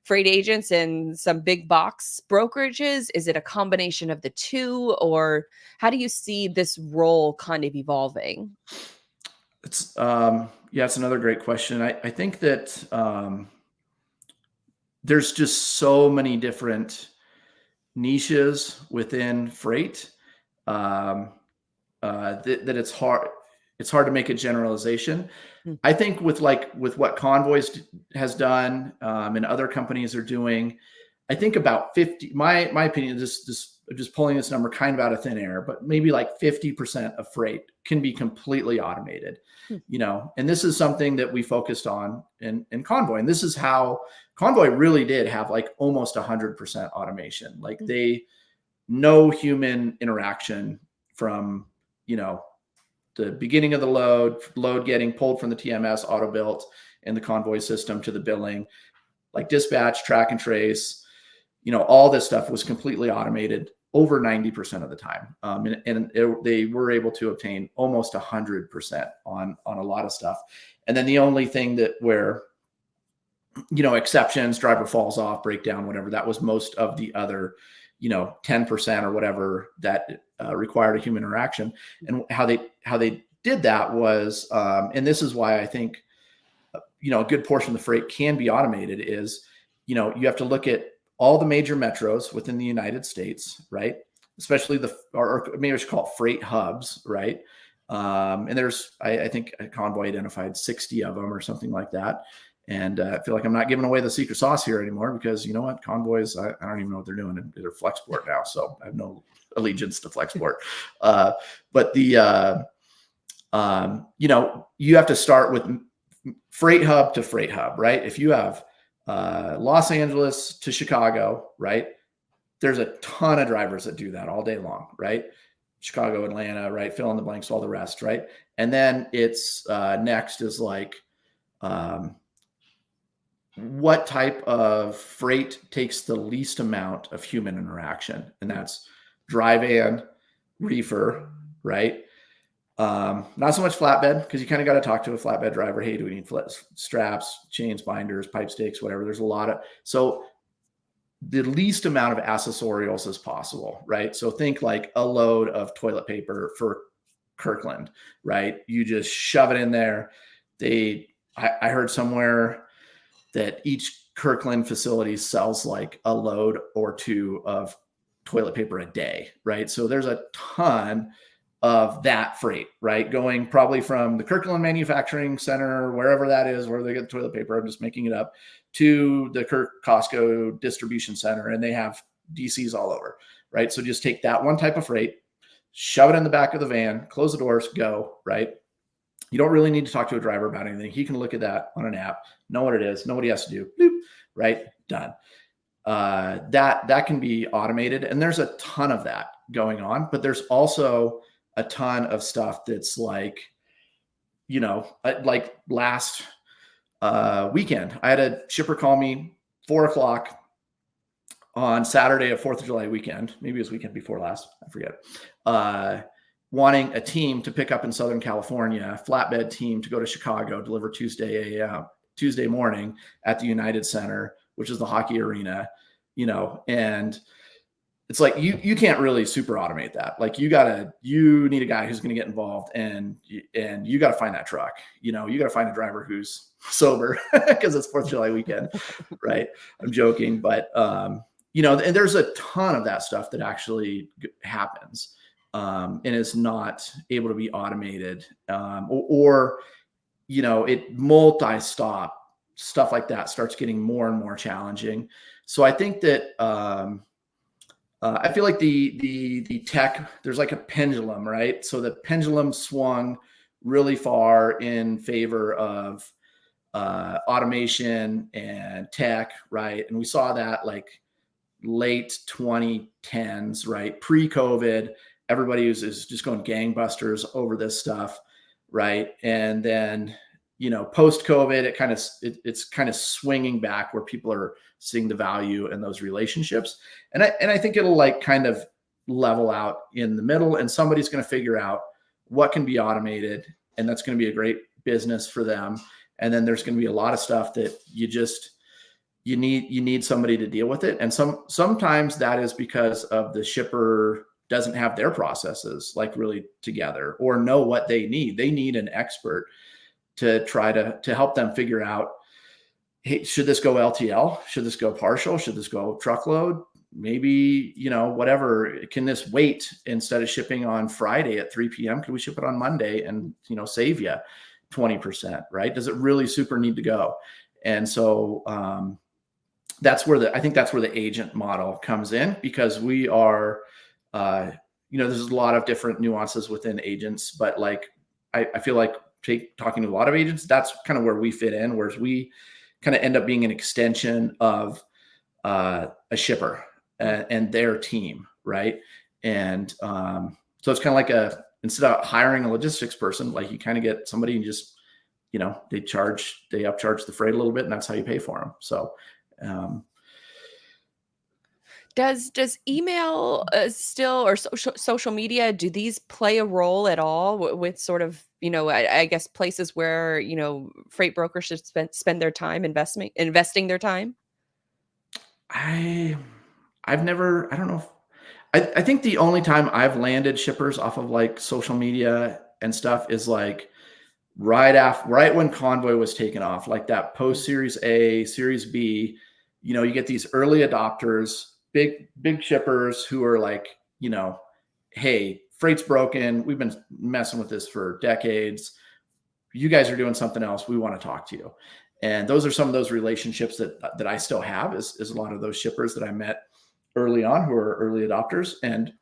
freight agents and some big box brokerages? Is it a combination of the two? Or how do you see this role kind of evolving? It's yeah, it's another great question. I think that there's just so many different niches within freight, um, that it's hard to make a generalization. Mm. I think with what Convoys has done, and other companies are doing, I think about 50. My opinion, just pulling this number kind of out of thin air, but maybe like 50% of freight can be completely automated. Hmm. And this is something that we focused on in Convoy, and this is how Convoy really did have like almost 100% automation. Like, Hmm. they no human interaction from you know the beginning of the load getting pulled from the TMS auto built and the Convoy system to the billing, like dispatch, track and trace, all this stuff was completely automated over 90% of the time. They were able to obtain almost 100% on a lot of stuff. And then the only thing that where, exceptions, driver falls off, breakdown, whatever, that was most of the other, 10% or whatever that required a human interaction. And how they did that was, and this is why I think, a good portion of the freight can be automated is, you have to look at all the major metros within the United States, right? Especially or maybe I should call it freight hubs, right? And I think Convoy identified 60 of them or something like that. And I feel like I'm not giving away the secret sauce here anymore, because you know what, Convoys, I don't even know what they're doing. They're Flexport now, so I have no allegiance to Flexport. But you have to start with freight hub to freight hub, right? If you have Los Angeles to Chicago, right? There's a ton of drivers that do that all day long, right? Chicago, Atlanta, right? Fill in the blanks, all the rest, right? And then it's next is like, what type of freight takes the least amount of human interaction? And that's dry van, reefer, right? Not so much flatbed, because you kind of got to talk to a flatbed driver. Hey, do we need straps, chains, binders, pipe stakes, whatever? There's a lot of, so the least amount of accessorials as possible, right? So think like a load of toilet paper for Kirkland, right? You just shove it in there. I heard somewhere that each Kirkland facility sells like a load or two of toilet paper a day, right? So there's a ton of that freight, right? Going probably from the Kirkland manufacturing center, wherever that is, where they get the toilet paper, I'm just making it up, to the Costco distribution center, and they have DCs all over, right? So just take that one type of freight, shove it in the back of the van, close the doors, go, right? You don't really need to talk to a driver about anything. He can look at that on an app, know what it is, know what he has to do, bloop, right? Done. That can be automated, and there's a ton of that going on. But there's also a ton of stuff that's like, like last weekend, I had a shipper call me 4:00 on Saturday of 4th of July weekend. Maybe it was weekend before last, I forget. Wanting a team to pick up in Southern California, flatbed team to go to Chicago, deliver Tuesday morning at the United Center, which is the hockey arena, and it's like, you can't really super automate that. Like, you need a guy who's going to get involved, and you got to find that truck, you got to find a driver who's sober because it's 4th of July weekend. Right. I'm joking, but, and there's a ton of that stuff that actually happens. And is not able to be automated, or it multi-stop stuff like that starts getting more and more challenging. So I think that I feel like the tech, there's like a pendulum, right? So the pendulum swung really far in favor of automation and tech, right? And we saw that like late 2010s, right? Pre-COVID, everybody is just going gangbusters over this stuff, right? And then, post-COVID, it's kind of swinging back where people are seeing the value in those relationships, and I think it'll like kind of level out in the middle, and somebody's going to figure out what can be automated, and that's going to be a great business for them. And then there's going to be a lot of stuff that you need somebody to deal with it. And sometimes that is because of the shipper doesn't have their processes like really together or know what they need. They need an expert to try to help them figure out, hey, should this go LTL? Should this go partial? Should this go truckload? Maybe, whatever, can this wait instead of shipping on Friday at 3 p.m.? Can we ship it on Monday and, save you 20%, right? Does it really super need to go? And so that's where I think that's where the agent model comes in, because we are, there's a lot of different nuances within agents, but like, I feel like talking to a lot of agents, that's kind of where we fit in, whereas we kind of end up being an extension of a shipper and their team, right? And so it's kind of like instead of hiring a logistics person, like you kind of get somebody and just, they upcharge the freight a little bit, and that's how you pay for them. So does email still, or social media, do these play a role at all with sort of, I guess places where, freight brokers should spend their time investing their time? I don't know. I think the only time I've landed shippers off of like social media and stuff is like right when Convoy was taken off, like that post Series A, Series B, you get these early adopters, big shippers who are like, hey, freight's broken. We've been messing with this for decades. You guys are doing something else. We want to talk to you. And those are some of those relationships that I still have is a lot of those shippers that I met early on who are early adopters. And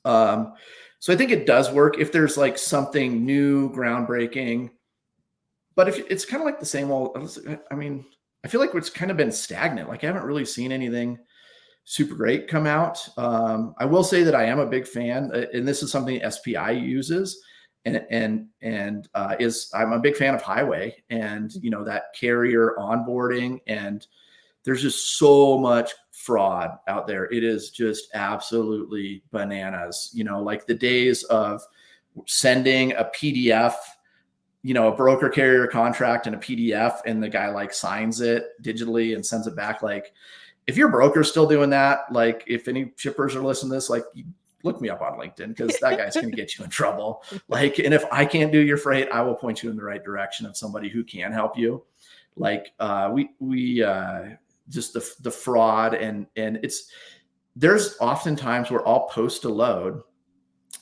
so I think it does work if there's like something new, groundbreaking. But if it's kind of like the same old, I mean, I feel like it's kind of been stagnant. Like I haven't really seen anything super great come out. I will say that I am a big fan, and this is something SPI uses, and I'm a big fan of Highway and that carrier onboarding. And there's just so much fraud out there. It is just absolutely bananas. Like the days of sending a PDF, a broker carrier contract and a PDF, and the guy like signs it digitally and sends it back. Like if your broker's still doing that, like if any shippers are listening to this, like look me up on LinkedIn, because that guy's going to get you in trouble. Like, and if I can't do your freight, I will point you in the right direction of somebody who can help you. Like we just the fraud and there's oftentimes where I'll post a load,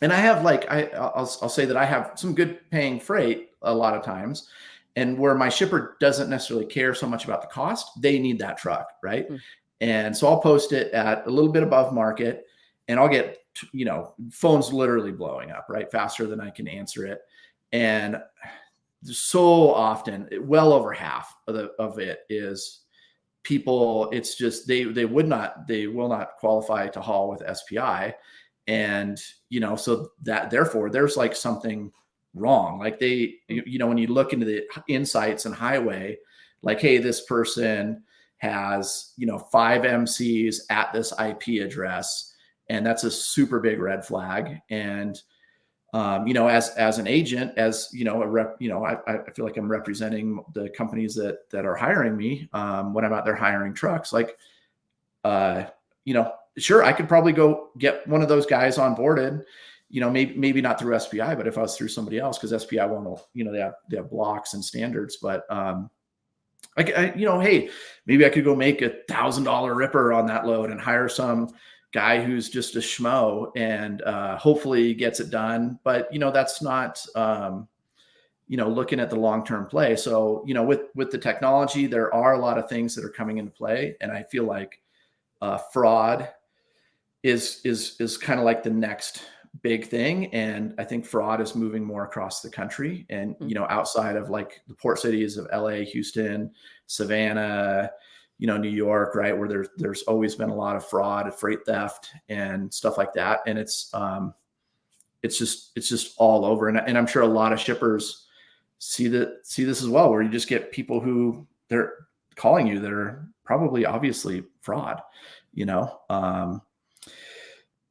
and I have like, I'll say that I have some good paying freight a lot of times, and where my shipper doesn't necessarily care so much about the cost, they need that truck, right? Mm. And so I'll post it at a little bit above market, and I'll get, phones literally blowing up, right? Faster than I can answer it. And so often, well over half of it is people, it's just, they will not qualify to haul with SPI. And, so that therefore there's like something wrong. Like when you look into the insights and Highway, like, hey, this person has, 5 MCs at this IP address, and that's a super big red flag. And, as an agent, as, a rep, I feel like I'm representing the companies that are hiring me when I'm out there hiring trucks. Like, sure, I could probably go get one of those guys onboarded, maybe not through SPI, but if I was through somebody else, because SPI won't, they have blocks and standards. But hey, maybe I could go make $1,000 ripper on that load and hire some guy who's just a schmo and hopefully gets it done. But, that's not, looking at the long-term play. So, with the technology, there are a lot of things that are coming into play. And I feel like fraud is kind of like the next big thing. And I think fraud is moving more across the country and, outside of like the port cities of LA, Houston, Savannah, New York, right, where there's always been a lot of fraud, freight theft and stuff like that. And it's just all over. And I'm sure a lot of shippers see this as well, where you just get people who they're calling you that are probably obviously fraud,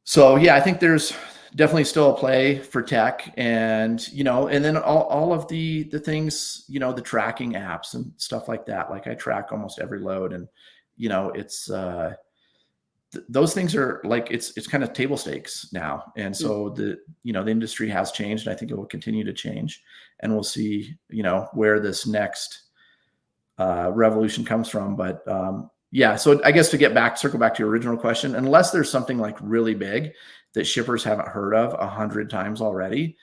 So yeah, I think there's definitely still a play for tech, and and then all of the things, the tracking apps and stuff like that. Like I track almost every load, and it's those things are like it's kind of table stakes now. And so the industry has changed, and I think it will continue to change, and we'll see where this next revolution comes from. But yeah, so I guess circle back to your original question, unless there's something like really big that shippers haven't heard of 100 times already,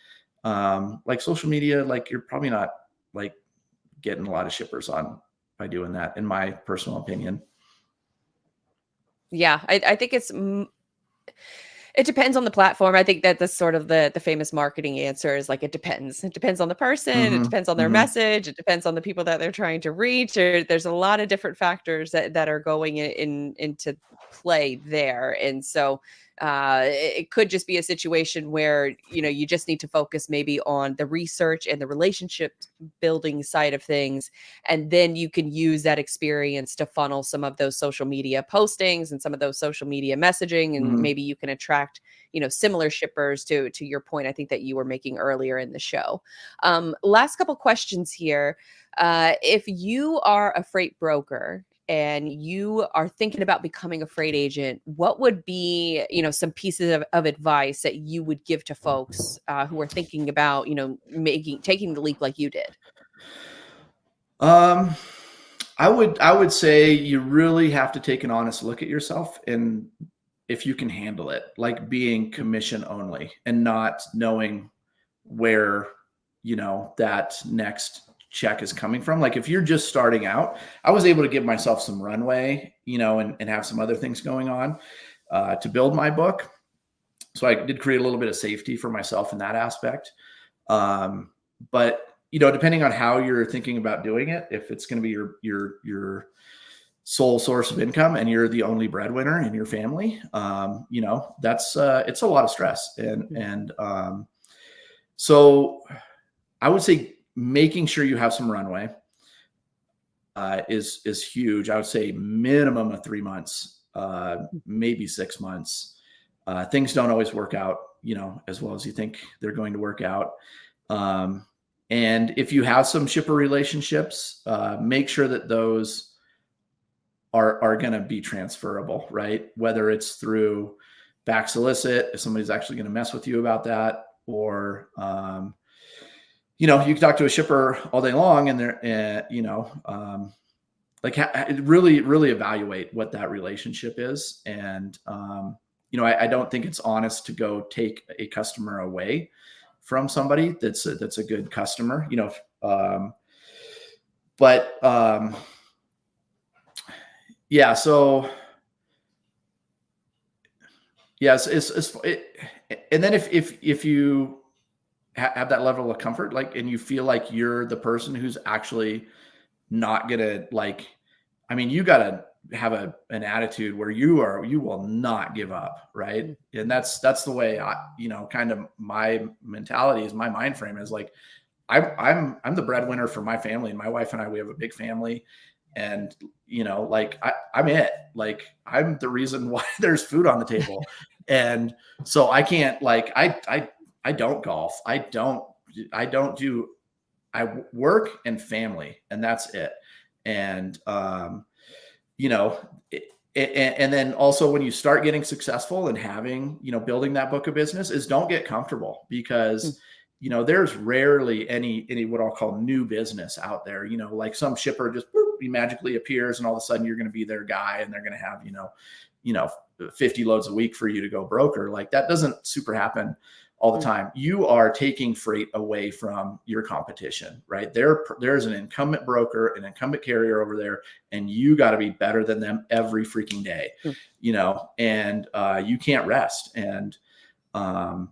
like social media, like you're probably not like getting a lot of shippers on by doing that, in my personal opinion. Yeah, I think it depends on the platform. I think that the sort of the famous marketing answer is like, it depends. It depends on the person, it Mm-hmm. depends on their Mm-hmm. message, it depends on the people that they're trying to reach. Or there's a lot of different factors that are going into play there. And so it could just be a situation where you just need to focus maybe on the research and the relationship building side of things, and then you can use that experience to funnel some of those social media postings and some of those social media messaging, and Mm-hmm. maybe you can attract similar shippers to your point, I think, that you were making earlier in the show. Last couple questions here. If you are a freight broker and you are thinking about becoming a freight agent, what would be some pieces of advice that you would give to folks who are thinking about taking the leap like you did? Um, I would say you really have to take an honest look at yourself, and if you can handle it, like being commission only and not knowing where that next check is coming from. Like if you're just starting out, I was able to give myself some runway, and have some other things going on to build my book. So I did create a little bit of safety for myself in that aspect. But depending on how you're thinking about doing it, if it's going to be your sole source of income and you're the only breadwinner in your family, that's it's a lot of stress. And so I would say making sure you have some runway is huge. I would say minimum of 3 months, maybe 6 months. Things don't always work out, as well as you think they're going to work out. And if you have some shipper relationships, make sure that those are going to be transferable, right? Whether it's through back solicit, if somebody's actually going to mess with you about that, or you can talk to a shipper all day long, and they're like really really evaluate what that relationship is. And I don't think it's honest to go take a customer away from somebody that's a good customer, but yeah, so yes, and then if you have that level of comfort, like, and you feel like you're the person who's actually not gonna, like, I mean, you gotta have an attitude where you will not give up, right? And that's the way kind of my mentality is, my mind frame is like, I'm the breadwinner for my family, and my wife and I, we have a big family, and like I'm it, like I'm the reason why there's food on the table. And so I can't, like, I don't golf, I don't do, I work and family, and that's it. And and then also, when you start getting successful and having, building that book of business, is don't get comfortable, because there's rarely any what I'll call new business out there. Like some shipper just he magically appears, and all of a sudden you're going to be their guy, and they're going to have 50 loads a week for you to go broker. Like that doesn't super happen all the time. You are taking freight away from your competition, right? There's an incumbent broker, an incumbent carrier over there, and you got to be better than them every freaking day, and you can't rest. And and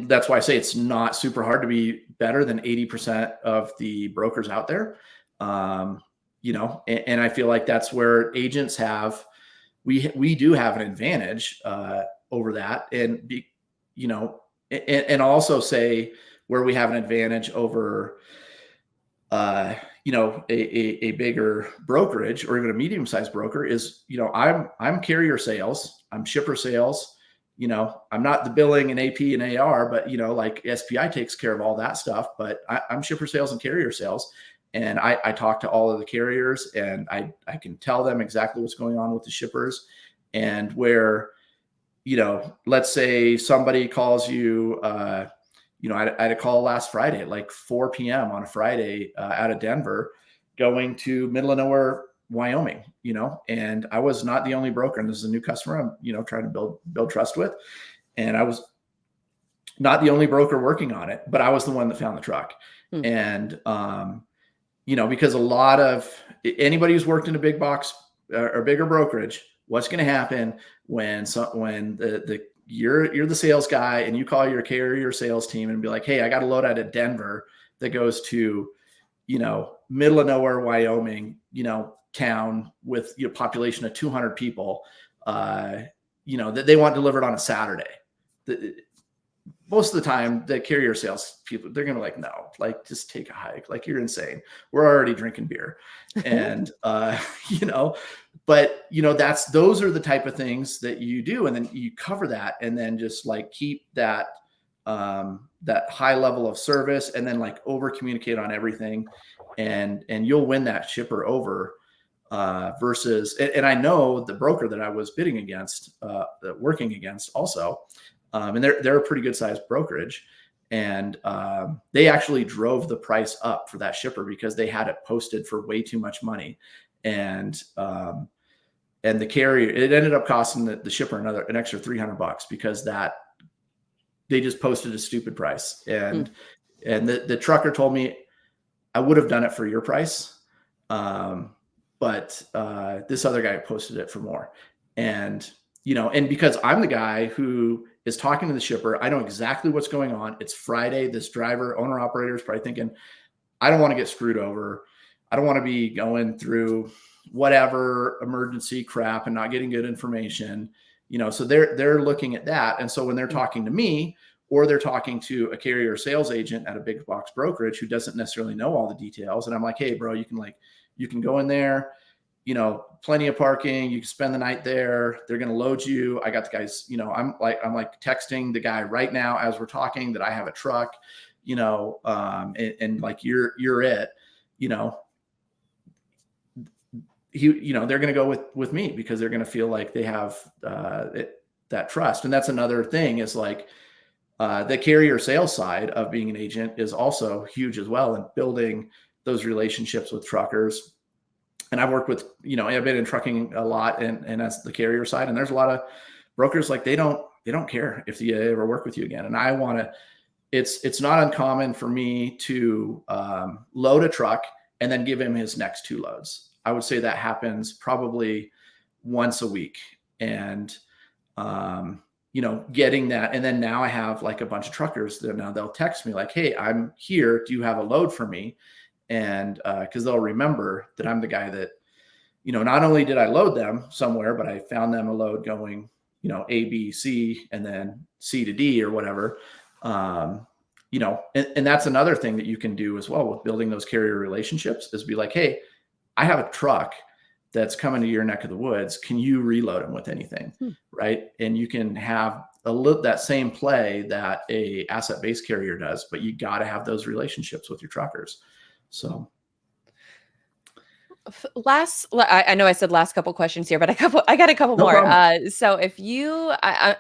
that's why I say it's not super hard to be better than 80% of the brokers out there. And I feel like that's where agents we do have an advantage over that. And and also say where we have an advantage over a bigger brokerage or even a medium-sized broker is, I'm carrier sales, I'm shipper sales, I'm not the billing and AP and AR, but, like SPI takes care of all that stuff, but I'm shipper sales and carrier sales. And I talk to all of the carriers, and I can tell them exactly what's going on with the shippers, and where, let's say somebody calls you, I had a call last Friday at like 4 p.m. on a Friday out of Denver, going to middle of nowhere, Wyoming, and I was not the only broker. And this is a new customer I'm, trying to build trust with. And I was not the only broker working on it, but I was the one that found the truck. And, because a lot of anybody who's worked in a big box or bigger brokerage, what's going to happen when you're the sales guy and you call your carrier sales team and be like, hey, I got a load out of Denver that goes to, middle of nowhere, Wyoming, town with population of 200 people, that they want delivered on a Saturday. Most of the time, the carrier sales people, they're going to like, no, like just take a hike. Like, you're insane. We're already drinking beer. And, but those are the type of things that you do. And then you cover that, and then just like keep that, that high level of service, and then like over communicate on everything. And you'll win that shipper over, versus, and I know the broker that I was bidding against, working against also, and they're a pretty good sized brokerage. And they actually drove the price up for that shipper because they had it posted for way too much money. And the carrier, it ended up costing the shipper an extra $300 because they just posted a stupid price. And the trucker told me, I would have done it for your price. But this other guy posted it for more. And, and because I'm the guy who is talking to the shipper, I know exactly what's going on. It's Friday. This driver, owner operator is probably thinking, I don't want to get screwed over. I don't want to be going through whatever emergency crap and not getting good information, so they're looking at that. And so when they're talking to me, or they're talking to a carrier sales agent at a big box brokerage who doesn't necessarily know all the details, and I'm like, hey, bro, you can go in there, plenty of parking. You can spend the night there. They're going to load you. I got the guys, I'm like texting the guy right now as we're talking that I have a truck, and like, you're it, they're going to go with me because they're going to feel like they have that trust. And that's another thing is like, the carrier sales side of being an agent is also huge as well, and building those relationships with truckers. And I've worked with, I've been in trucking a lot, and that's the carrier side. And there's a lot of brokers, like, they don't care if they ever work with you again. And I want to, it's not uncommon for me to load a truck and then give him his next 2 loads. I would say that happens probably once a week. And, getting that. And then now I have like a bunch of truckers that now they'll text me like, hey, I'm here. Do you have a load for me? And because they'll remember that I'm the guy that, not only did I load them somewhere, but I found them a load going, A, B, C, and then C to D or whatever. And that's another thing that you can do as well with building those carrier relationships is be like, hey, I have a truck that's coming to your neck of the woods. Can you reload them with anything? Right. And you can have that same play that a asset-based carrier does, but you got to have those relationships with your truckers. So I know I said last couple questions here, but I got a couple more. So if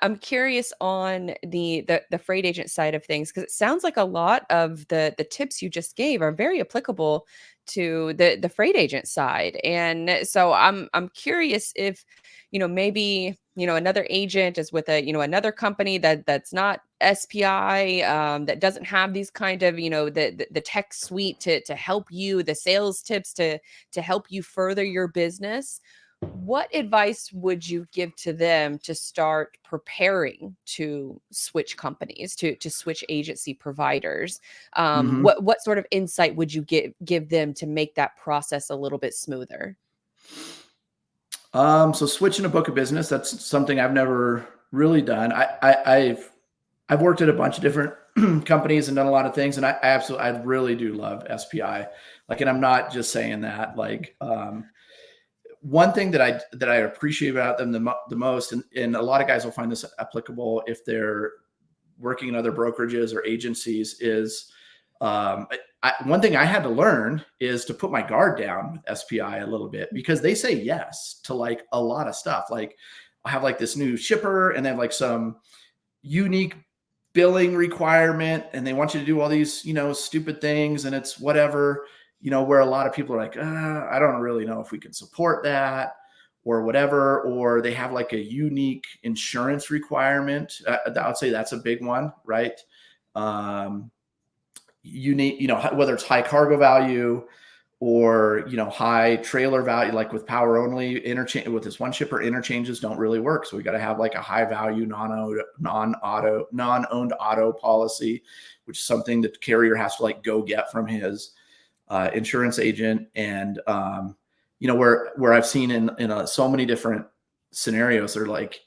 I'm curious on the freight agent side of things, because it sounds like a lot of the tips you just gave are very applicable to the freight agent side. And so I'm curious if, maybe, another agent is with another company that's not SPI, that doesn't have these kind of, the tech suite to help you, the sales tips to help you further your business. What advice would you give to them to start preparing to switch companies, to switch agency providers? What sort of insight would you give them to make that process a little bit smoother? So switching a book of business, that's something I've never really done. I've worked at a bunch of different companies and done a lot of things. And I really do love SPI. Like, and I'm not just saying that, like, one thing that I appreciate about them the most, and a lot of guys will find this applicable if they're working in other brokerages or agencies, is one thing I had to learn is to put my guard down with SPI a little bit, because they say yes to like a lot of stuff. Like, I have like this new shipper and then like some unique billing requirement, and they want you to do all these, stupid things, and it's whatever, where a lot of people are like, I don't really know if we can support that or whatever, or they have like a unique insurance requirement. I would say that's a big one, right? You need, whether it's high cargo value or, high trailer value, like with power only interchange with this one shipper, interchanges don't really work. So we got to have like a high value non-owned auto policy, which is something that the carrier has to like go get from his insurance agent. And, where I've seen in so many different scenarios, they're like,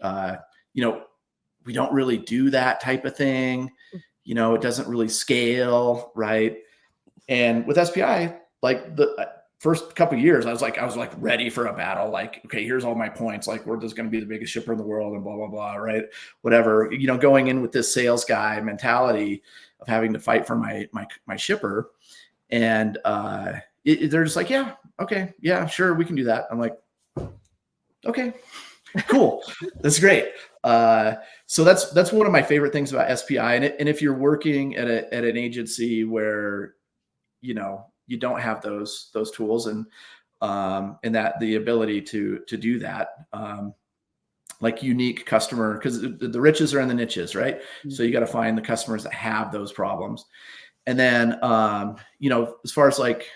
we don't really do that type of thing. It doesn't really scale. Right. And with SPI, like the first couple of years, I was like ready for a battle. Like, okay, here's all my points. Like, we're just going to be the biggest shipper in the world and blah, blah, blah. Right. Whatever, going in with this sales guy mentality of having to fight for my shipper. And they're just like, yeah, okay, yeah, sure, we can do that. I'm like, okay, cool, that's great. So that's one of my favorite things about SPI. And if you're working at an agency where you don't have those tools and that the ability to do that, like unique customer, because the riches are in the niches, right? Mm-hmm. So you got to find the customers that have those problems. And then, as far as like,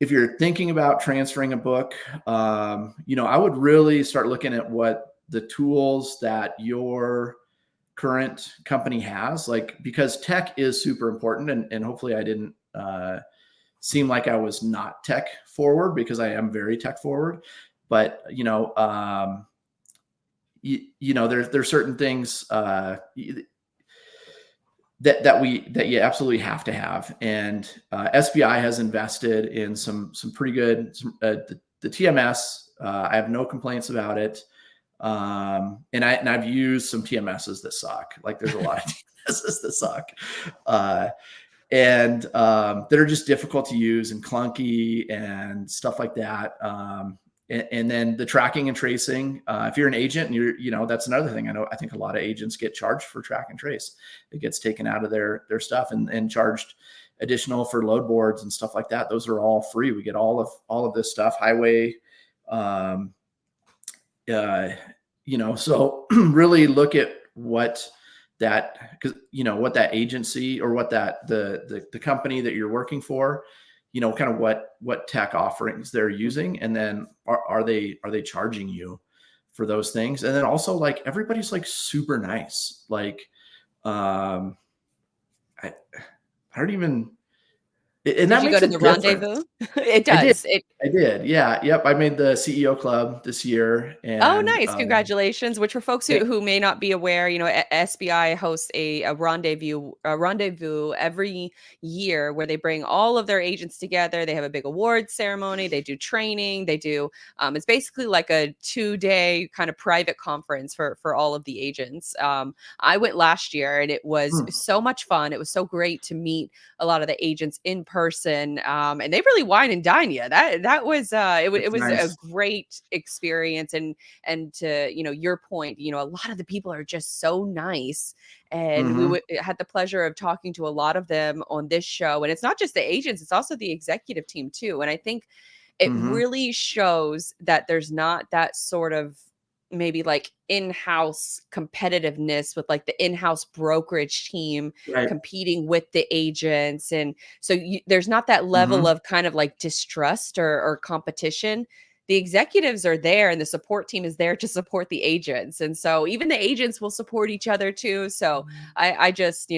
if you're thinking about transferring a book, I would really start looking at what the tools that your current company has, like, because tech is super important. And hopefully I didn't seem like I was not tech forward, because I am very tech forward. But, there's certain things that you absolutely have to have. And SBI has invested in some pretty good, the TMS. I have no complaints about it. And I've used some TMSs that suck. Like, there's a lot of TMSs that suck. And that are just difficult to use and clunky and stuff like that. And then the tracking and tracing, if you're an agent and that's another thing. I think a lot of agents get charged for track and trace. It gets taken out of their stuff and charged additional for load boards and stuff like that. Those are all free. We get all of this stuff, highway, so really look at what that, because what that agency or what that the company that you're working for, kind of what tech offerings they're using, and then are they charging you for those things? And then also, like, everybody's like super nice. Like, I don't even. And that did you makes go to the rendezvous? It does. I did. Yeah. Yep. I made the CEO club this year. And, oh, nice. Congratulations. Which, for folks who may not be aware, SBI hosts a rendezvous every year where they bring all of their agents together. They have a big awards ceremony. They do training. They do, it's basically like a 2-day kind of private conference for all of the agents. I went last year and it was so much fun. It was so great to meet a lot of the agents in person, and they really wine and dine you. That was it was nice. A great experience, and to your point, a lot of the people are just so nice, and we had the pleasure of talking to a lot of them on this show. And it's not just the agents, it's also the executive team too. And I think it really shows that there's not that sort of maybe like in-house competitiveness with like the in-house brokerage team competing with the agents. And so there's not that level of kind of like distrust or competition. The executives are there and the support team is there to support the agents. And so even the agents will support each other too. So I just,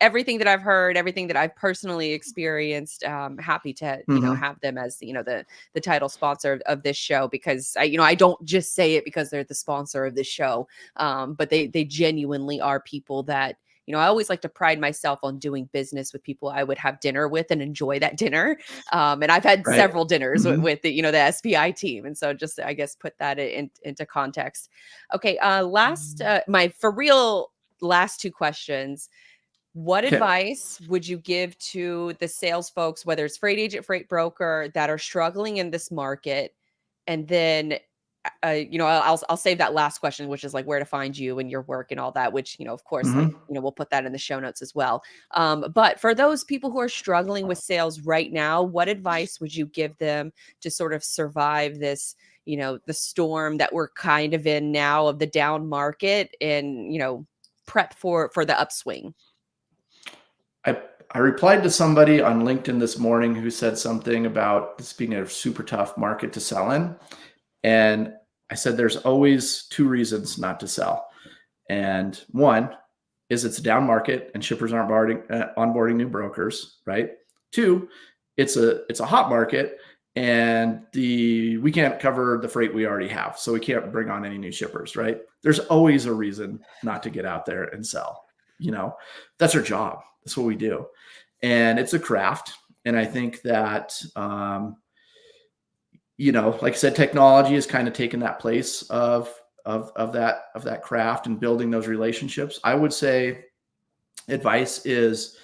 everything that I've heard, everything that I've personally experienced, happy to, have them as, the title sponsor of this show, because I don't just say it because they're the sponsor of this show. But they genuinely are people that, I always like to pride myself on doing business with people I would have dinner with and enjoy that dinner. And I've had Right. several dinners Mhm. with the, the SPI team. And so just, I guess, put that into context. Okay. My for real last two questions. What Okay. advice would you give to the sales folks, whether it's freight agent, freight broker, that are struggling in this market? And then, I'll save that last question, which is like where to find you and your work and all that, which, of course, like, Mhm. we'll put that in the show notes as well. But for those people who are struggling with sales right now, what advice would you give them to sort of survive this, the storm that we're kind of in now of the down market and, prep for the upswing? I I replied to somebody on LinkedIn this morning who said something about this being a super tough market to sell in. And I said, there's always two reasons not to sell. And one is it's a down market and shippers aren't onboarding new brokers, right? Two, it's a hot market and we can't cover the freight we already have. So we can't bring on any new shippers, right? There's always a reason not to get out there and sell. That's our job. That's what we do. And it's a craft. And I think that, like I said, technology has kind of taken that place of that craft and building those relationships. I would say advice is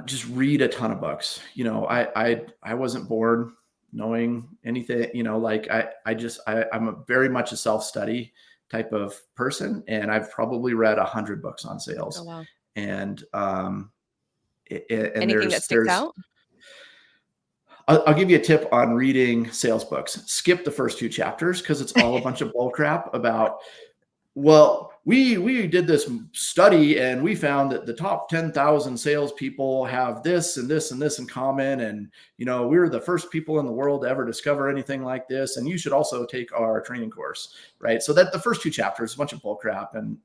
just read a ton of books. I wasn't born knowing anything. I'm a very much a self-study type of person, and I've probably read 100 books on Oh, sales. wow. And Anything that sticks out? I'll give you a tip on reading sales books. Skip the first two chapters because it's all a bunch of bull crap about, well, we did this study and we found that the top 10,000 salespeople have this and this and this in common. And, we were the first people in the world to ever discover anything like this. And you should also take our training course, right? So that the first two chapters, a bunch of bull crap and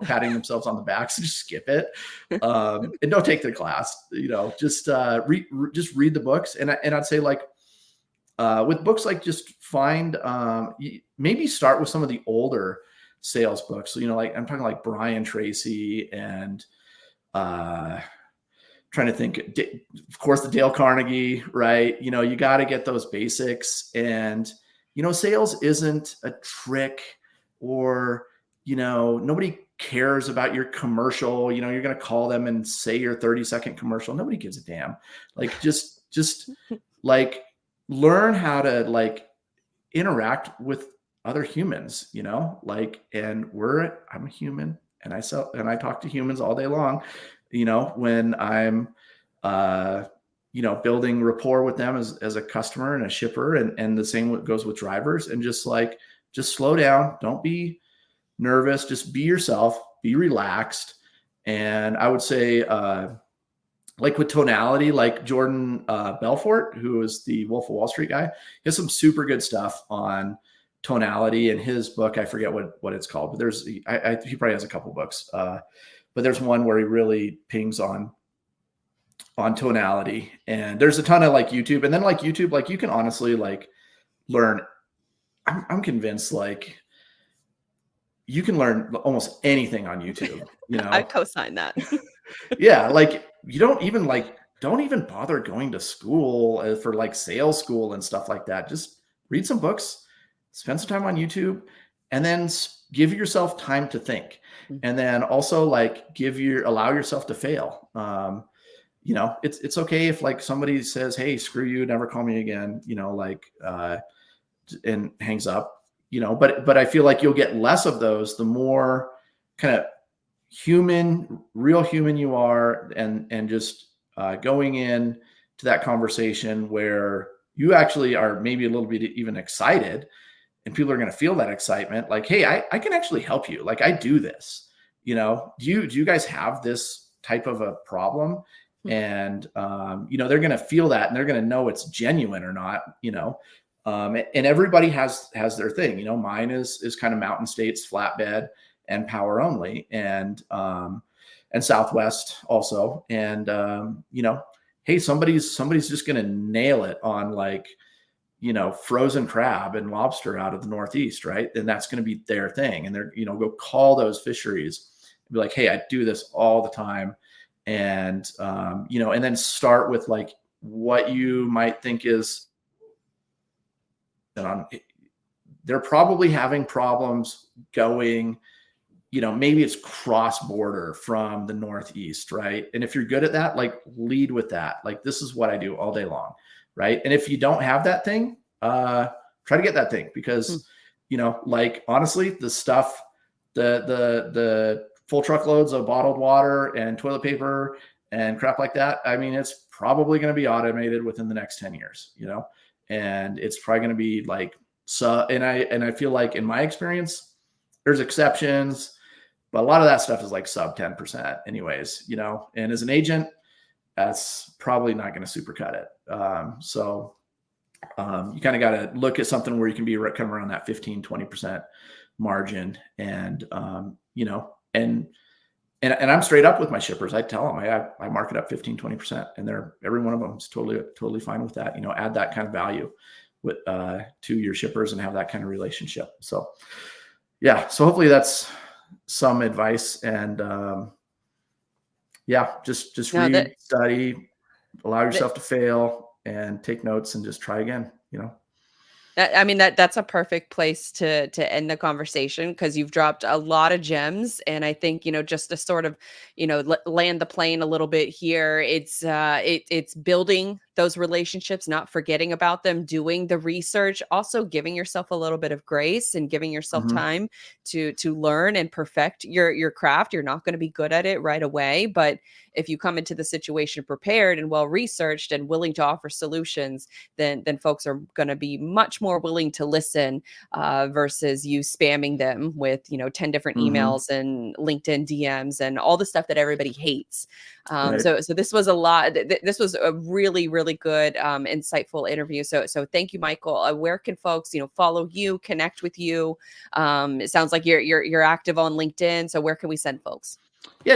patting themselves on the back. So just skip it. And don't take the class, just read the books. And I'd say with books, like just find, maybe start with some of the older sales books. So, like I'm talking like Brian Tracy and trying to think, of course, the Dale Carnegie, right? You got to get those basics. And, sales isn't a trick or, nobody cares about your commercial. You're going to call them and say your 30-second commercial. Nobody gives a damn. Like, just like learn how to like interact with other humans, and I'm a human and I talk to humans all day long, when I'm, building rapport with them as a customer and a shipper, and the same goes with drivers. And just slow down. Don't be nervous. Just be yourself, be relaxed. And I would say, like with tonality, like Jordan Belfort, who is the Wolf of Wall Street guy, he has some super good stuff on tonality in his book. I forget what it's called, but he probably has a couple books. But there's one where he really pings on tonality. And there's a ton of like YouTube, and then like YouTube, like you can honestly like learn. I'm convinced like you can learn almost anything on YouTube. I co-sign that. Yeah, like you don't even bother going to school for like sales school and stuff like that. Just read some books, spend some time on YouTube, and then give yourself time to think. And then also like allow yourself to fail. It's okay if like somebody says, "Hey, screw you, never call me again," and hangs up, but I feel like you'll get less of those the more kind of real human you are, and just going in to that conversation where you actually are maybe a little bit even excited, and people are going to feel that excitement. Like, hey, I can actually help you. Like I do this, do you guys have this type of a problem? And, they're going to feel that, and they're going to know it's genuine or not, and everybody has their thing. Mine is kind of Mountain States, flatbed, and power only, and Southwest also. And, hey, somebody's just going to nail it on like, frozen crab and lobster out of the Northeast. Right. And that's going to be their thing. And they're, go call those fisheries be like, hey, I do this all the time. And, and then start with like what you might think is, they're probably having problems going, maybe it's cross border from the Northeast, right? And if you're good at that, like lead with that. Like, this is what I do all day long, right? And if you don't have that thing, try to get that thing, because, like, honestly, the stuff, the full truckloads of bottled water and toilet paper and crap like that, I mean, it's probably going to be automated within the next 10 years, and it's probably going to be like, and I feel like, in my experience, there's exceptions, but a lot of that stuff is like sub 10% anyways, and as an agent, that's probably not going to super cut it. So you kind of got to look at something where you can be kind of around that 15-20% margin. And, and I'm straight up with my shippers. I tell them I mark it up 15-20%, and every one of them is totally fine with that. Add that kind of value with to your shippers and have that kind of relationship. So yeah, so hopefully that's some advice. And just read, study, allow yourself to fail, and take notes, and just try again. I mean, that's a perfect place to end the conversation, because you've dropped a lot of gems. And I think, just to sort of, land the plane a little bit here, it's building those relationships, not forgetting about them, doing the research, also giving yourself a little bit of grace and giving yourself time to learn and perfect your craft. You're not going to be good at it right away, but if you come into the situation prepared and well researched and willing to offer solutions, then folks are going to be much more willing to listen, versus you spamming them with 10 different emails and LinkedIn DMs and all the stuff that everybody hates. Right. So this was a lot. This was a really, really good, insightful interview. So thank you, Michael. Where can folks, follow you, connect with you? It sounds like you're active on LinkedIn. So where can we send folks? Yeah,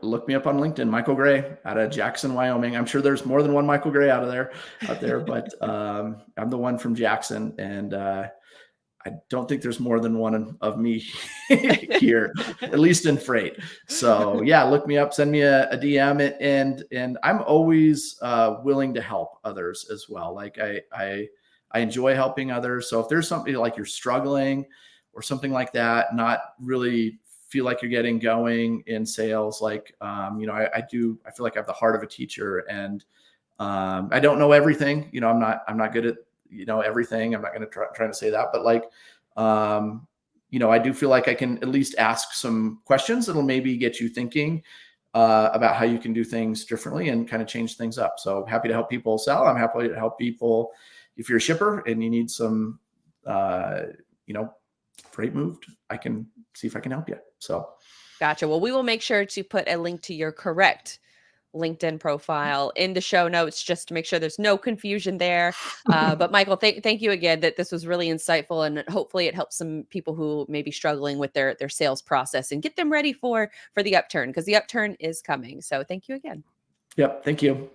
look me up on LinkedIn, Michael Gray out of Jackson, Wyoming. I'm sure there's more than one Michael Gray out there, but I'm the one from Jackson, and I don't think there's more than one of me here, at least in freight. So yeah, look me up, send me a DM, and I'm always willing to help others as well. Like I enjoy helping others. So if there's something like you're struggling or something like that, not really feel like you're getting going in sales, like I feel like I have the heart of a teacher, and I don't know everything. I'm not good at everything. I'm not going to try to say that, but like I do feel like I can at least ask some questions that'll maybe get you thinking about how you can do things differently and kind of change things up. So happy to help people sell. I'm happy to help people if you're a shipper and you need some freight moved. I can see if I can help you. So gotcha. Well, we will make sure to put a link to your correct LinkedIn profile in the show notes, just to make sure there's no confusion there. But Michael, thank you again. That this was really insightful, and hopefully it helps some people who may be struggling with their sales process and get them ready for the upturn, because the upturn is coming. So thank you again. Yep. Thank you.